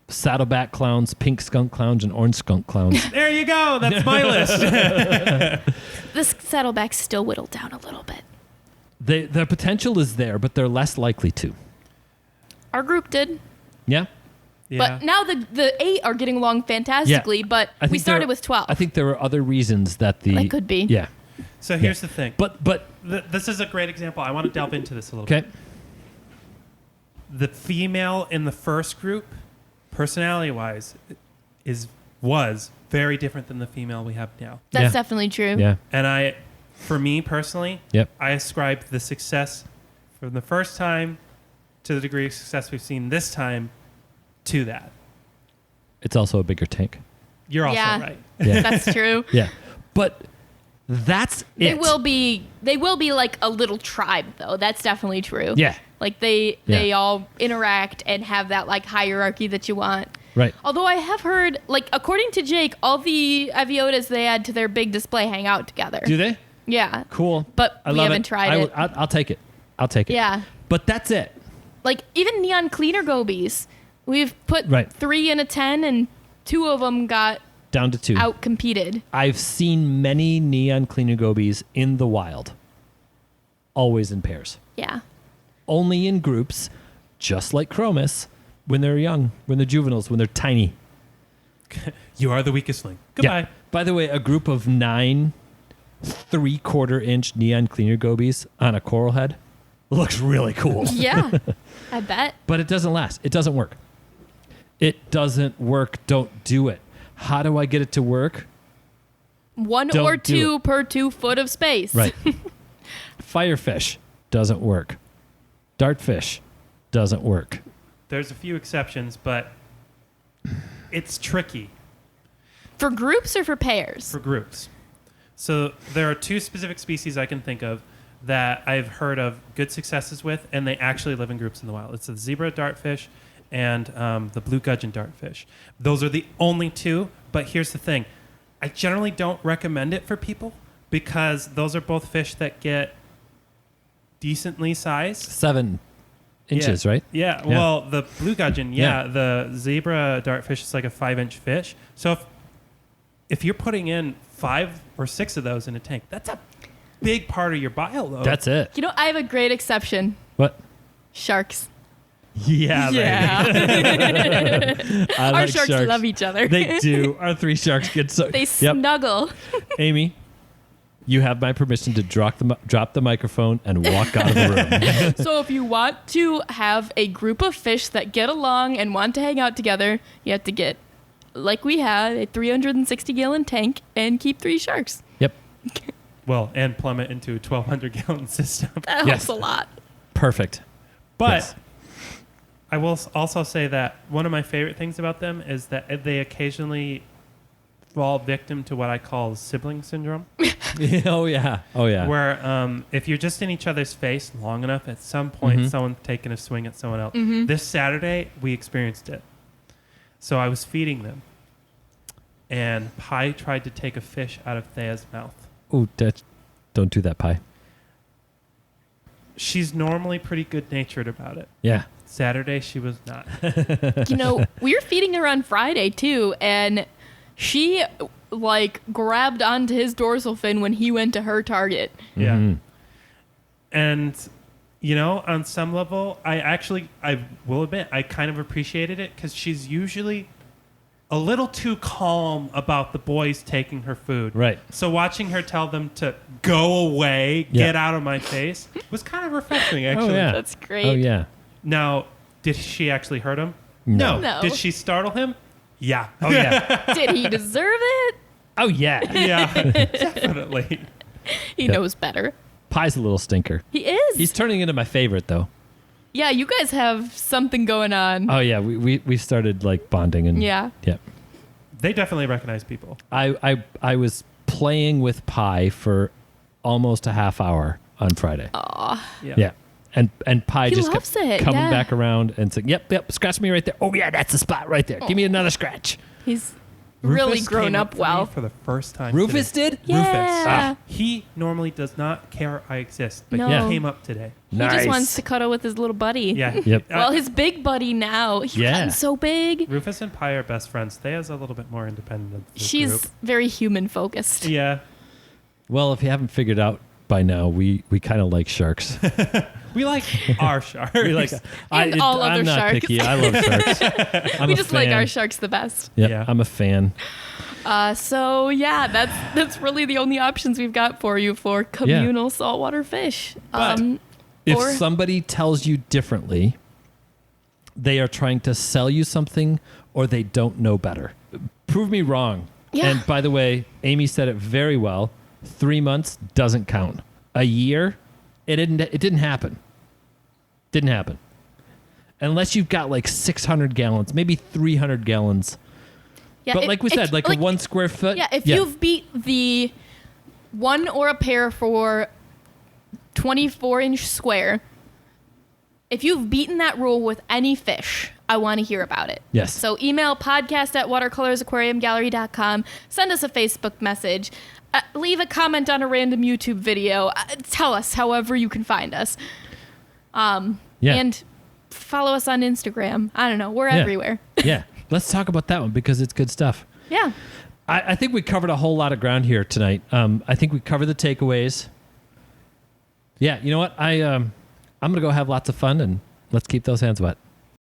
Speaker 1: Saddleback clowns, pink skunk clowns, and orange skunk clowns.
Speaker 3: There you go. That's my list.
Speaker 2: This saddleback's still whittled down a little bit.
Speaker 1: The potential is there, but they're less likely to.
Speaker 2: Our group did.
Speaker 1: Yeah?
Speaker 3: Yeah.
Speaker 2: But now the 8 are getting along fantastically, but
Speaker 1: I think
Speaker 2: we started
Speaker 1: there-
Speaker 2: with 12.
Speaker 1: I think there are other reasons that the...
Speaker 2: That could be.
Speaker 1: Yeah.
Speaker 3: So here's the thing.
Speaker 1: But
Speaker 3: This is a great example. I want to delve into this a little bit.
Speaker 1: okay.
Speaker 3: The female in the first group, personality-wise, was very different than the female we have now.
Speaker 2: That's
Speaker 1: Yeah.
Speaker 2: definitely true.
Speaker 1: Yeah.
Speaker 3: And for me personally,
Speaker 1: Yep.
Speaker 3: I ascribe the success from the first time to the degree of success we've seen this time to that.
Speaker 1: It's also a bigger tank.
Speaker 3: You're also
Speaker 2: Yeah.
Speaker 3: right.
Speaker 1: Yeah.
Speaker 2: That's true.
Speaker 1: Yeah. But that's
Speaker 2: They
Speaker 1: it.
Speaker 2: will be like a little tribe though. That's definitely true.
Speaker 1: Yeah.
Speaker 2: Like they
Speaker 1: Yeah.
Speaker 2: all interact and have that like hierarchy that you want.
Speaker 1: Right.
Speaker 2: Although I have heard, like according to Jake, all the Eviotas they add to their big display hang out together.
Speaker 1: Do they?
Speaker 2: Yeah.
Speaker 1: Cool.
Speaker 2: But
Speaker 1: I
Speaker 2: we
Speaker 1: love
Speaker 2: haven't
Speaker 1: it.
Speaker 2: tried it.
Speaker 1: I'll take it. I'll take it.
Speaker 2: Yeah.
Speaker 1: But that's it.
Speaker 2: Like even neon cleaner gobies, we've put
Speaker 1: Right.
Speaker 2: 3 in a 10 and 2 of them got
Speaker 1: Down to 2.
Speaker 2: out competed.
Speaker 1: I've seen many neon cleaner gobies in the wild. Always in pairs.
Speaker 2: Yeah.
Speaker 1: Only in groups, just like chromis, when they're young, when they're juveniles, when they're tiny.
Speaker 3: You are the weakest link. Goodbye.
Speaker 1: Yeah. By the way, a group of 9 3/4-inch neon cleaner gobies on a coral head looks really cool.
Speaker 2: Yeah. I bet.
Speaker 1: But it doesn't last. It doesn't work. It doesn't work. Don't do it. How do I get it to work?
Speaker 2: One
Speaker 1: Don't
Speaker 2: or
Speaker 1: do
Speaker 2: two per 2 foot of space.
Speaker 1: Right. Firefish doesn't work. Dartfish doesn't work.
Speaker 3: There's a few exceptions, but it's tricky
Speaker 2: For groups or for pairs?
Speaker 3: for groups. So there are 2 specific species I can think of that I've heard of good successes with, and they actually live in groups in the wild. It's the zebra dartfish and the blue gudgeon dartfish. Those are the only 2, but here's the thing. I generally don't recommend it for people because those are both fish that get decently sized.
Speaker 1: 7 inches, right?
Speaker 3: Yeah.
Speaker 1: Yeah.
Speaker 3: Well, the blue gudgeon,
Speaker 1: Yeah.
Speaker 3: the zebra dartfish is like a 5-inch fish. So if you're putting in 5 or 6 of those in a tank, that's a big part of your bio load.
Speaker 1: That's it.
Speaker 2: You know, I have a great exception.
Speaker 1: What?
Speaker 2: Sharks.
Speaker 1: Yeah, baby. I
Speaker 2: Our
Speaker 1: like
Speaker 2: sharks love each other.
Speaker 1: They do. Our 3 sharks get so.
Speaker 2: They
Speaker 1: Yep.
Speaker 2: snuggle.
Speaker 1: Amy, you have my permission to drop the microphone and walk out of the room.
Speaker 2: So if you want to have a group of fish that get along and want to hang out together, you have to get, like we had, a 360-gallon tank and keep 3 sharks.
Speaker 1: Yep.
Speaker 3: Well, and plummet into a 1,200-gallon system.
Speaker 2: That
Speaker 1: Yes.
Speaker 2: helps a lot.
Speaker 1: Perfect.
Speaker 3: But
Speaker 1: Yes.
Speaker 3: I will also say that one of my favorite things about them is that they occasionally fall victim to what I call sibling syndrome,
Speaker 1: Oh yeah. Oh yeah.
Speaker 3: where if you're just in each other's face long enough, at some point
Speaker 1: Mhm.
Speaker 3: someone's taking a swing at someone else.
Speaker 2: Mhm.
Speaker 3: This Saturday, we experienced it. So I was feeding them, and Pi tried to take a fish out of Thea's mouth.
Speaker 1: Ooh, don't do that, Pie.
Speaker 3: She's normally pretty good-natured about it.
Speaker 1: Yeah.
Speaker 3: Saturday, she was not.
Speaker 2: You know, we were feeding her on Friday too, and she like grabbed onto his dorsal fin when he went to her target.
Speaker 3: Yeah.
Speaker 1: Mhm.
Speaker 3: And, you know, on some level, I will admit, I kind of appreciated it because she's usually a little too calm about the boys taking her food.
Speaker 1: Right.
Speaker 3: So watching her tell them to go away,
Speaker 1: Yeah.
Speaker 3: get out of my face, was kind of refreshing, actually.
Speaker 1: Oh yeah.
Speaker 2: That's great.
Speaker 1: Oh yeah.
Speaker 3: Now, did she actually hurt him?
Speaker 1: No.
Speaker 2: No.
Speaker 3: Did she startle him? Yeah.
Speaker 1: Oh yeah.
Speaker 2: Did he deserve it?
Speaker 1: Oh yeah.
Speaker 3: Yeah, definitely.
Speaker 2: He
Speaker 1: Yep.
Speaker 2: knows better.
Speaker 1: Pie's a little stinker.
Speaker 2: He is.
Speaker 1: He's turning into my favorite though.
Speaker 2: Yeah, you guys have something going on.
Speaker 1: Oh yeah, we started like bonding and
Speaker 2: Yeah.
Speaker 1: Yeah.
Speaker 3: They definitely recognize people.
Speaker 1: I was playing with Pie for almost a half hour on Friday.
Speaker 2: Aw.
Speaker 1: Yeah. And Pie
Speaker 2: He
Speaker 1: just
Speaker 2: loves
Speaker 1: kept
Speaker 2: it,
Speaker 1: coming
Speaker 2: yeah.
Speaker 1: back around and saying, yep, scratch me right there. Oh yeah, that's the spot right there. Give me another scratch.
Speaker 2: He's really
Speaker 3: Rufus
Speaker 2: grown
Speaker 3: came
Speaker 2: up
Speaker 3: for me
Speaker 2: well.
Speaker 3: for the first time.
Speaker 1: Rufus
Speaker 3: today.
Speaker 1: did?
Speaker 2: Yeah.
Speaker 3: Rufus.
Speaker 2: Ah.
Speaker 3: He normally does not care I exist, but
Speaker 2: No.
Speaker 3: he
Speaker 1: Yeah.
Speaker 3: came up today.
Speaker 2: He just wants to cuddle with his little buddy.
Speaker 3: Yeah.
Speaker 1: Yep.
Speaker 2: Well, his big buddy now. He's
Speaker 1: Yeah.
Speaker 2: gotten so big.
Speaker 3: Rufus and Pi are best friends. Thea's a little bit more independent of the
Speaker 2: She's
Speaker 3: group.
Speaker 2: very human focused.
Speaker 3: Yeah.
Speaker 1: Well, if you haven't figured out by now, we kind of like sharks.
Speaker 3: We like our sharks.
Speaker 1: We like
Speaker 2: And all
Speaker 1: I'm
Speaker 2: other
Speaker 1: not
Speaker 2: sharks.
Speaker 1: picky. I love sharks. I'm
Speaker 2: We
Speaker 1: a
Speaker 2: just like
Speaker 1: fan.
Speaker 2: our sharks the best.
Speaker 1: Yep,
Speaker 3: Yeah.
Speaker 1: I'm a fan.
Speaker 2: So yeah, that's really the only options we've got for you for communal saltwater fish.
Speaker 3: But
Speaker 1: If
Speaker 2: Or-
Speaker 1: somebody tells you differently, they are trying to sell you something or they don't know better. Prove me wrong.
Speaker 2: Yeah.
Speaker 1: And by the way, Amy said it very well. 3 months doesn't count. A year, it didn't happen. Didn't happen. Unless you've got like 600 gallons, maybe 300 gallons.
Speaker 2: yeah,
Speaker 1: But
Speaker 2: if-
Speaker 1: like we
Speaker 2: if-
Speaker 1: said, like a 1 square foot.
Speaker 2: Yeah, if you've beat the one or a pair for 24-inch square, if you've beaten that rule with any fish, I want to hear about it.
Speaker 1: Yes.
Speaker 2: So email podcast@watercolorsaquariumgallery.com. Send us a Facebook message. Leave a comment on a random YouTube video. Tell us however you can find us.
Speaker 1: Yeah.
Speaker 2: And follow us on Instagram. I don't know. We're everywhere.
Speaker 1: Yeah. Let's talk about that one because it's good stuff.
Speaker 2: Yeah.
Speaker 1: I think we covered a whole lot of ground here tonight. I think we covered the takeaways. Yeah, you know what? I'm gonna go have lots of fun and let's keep those hands wet.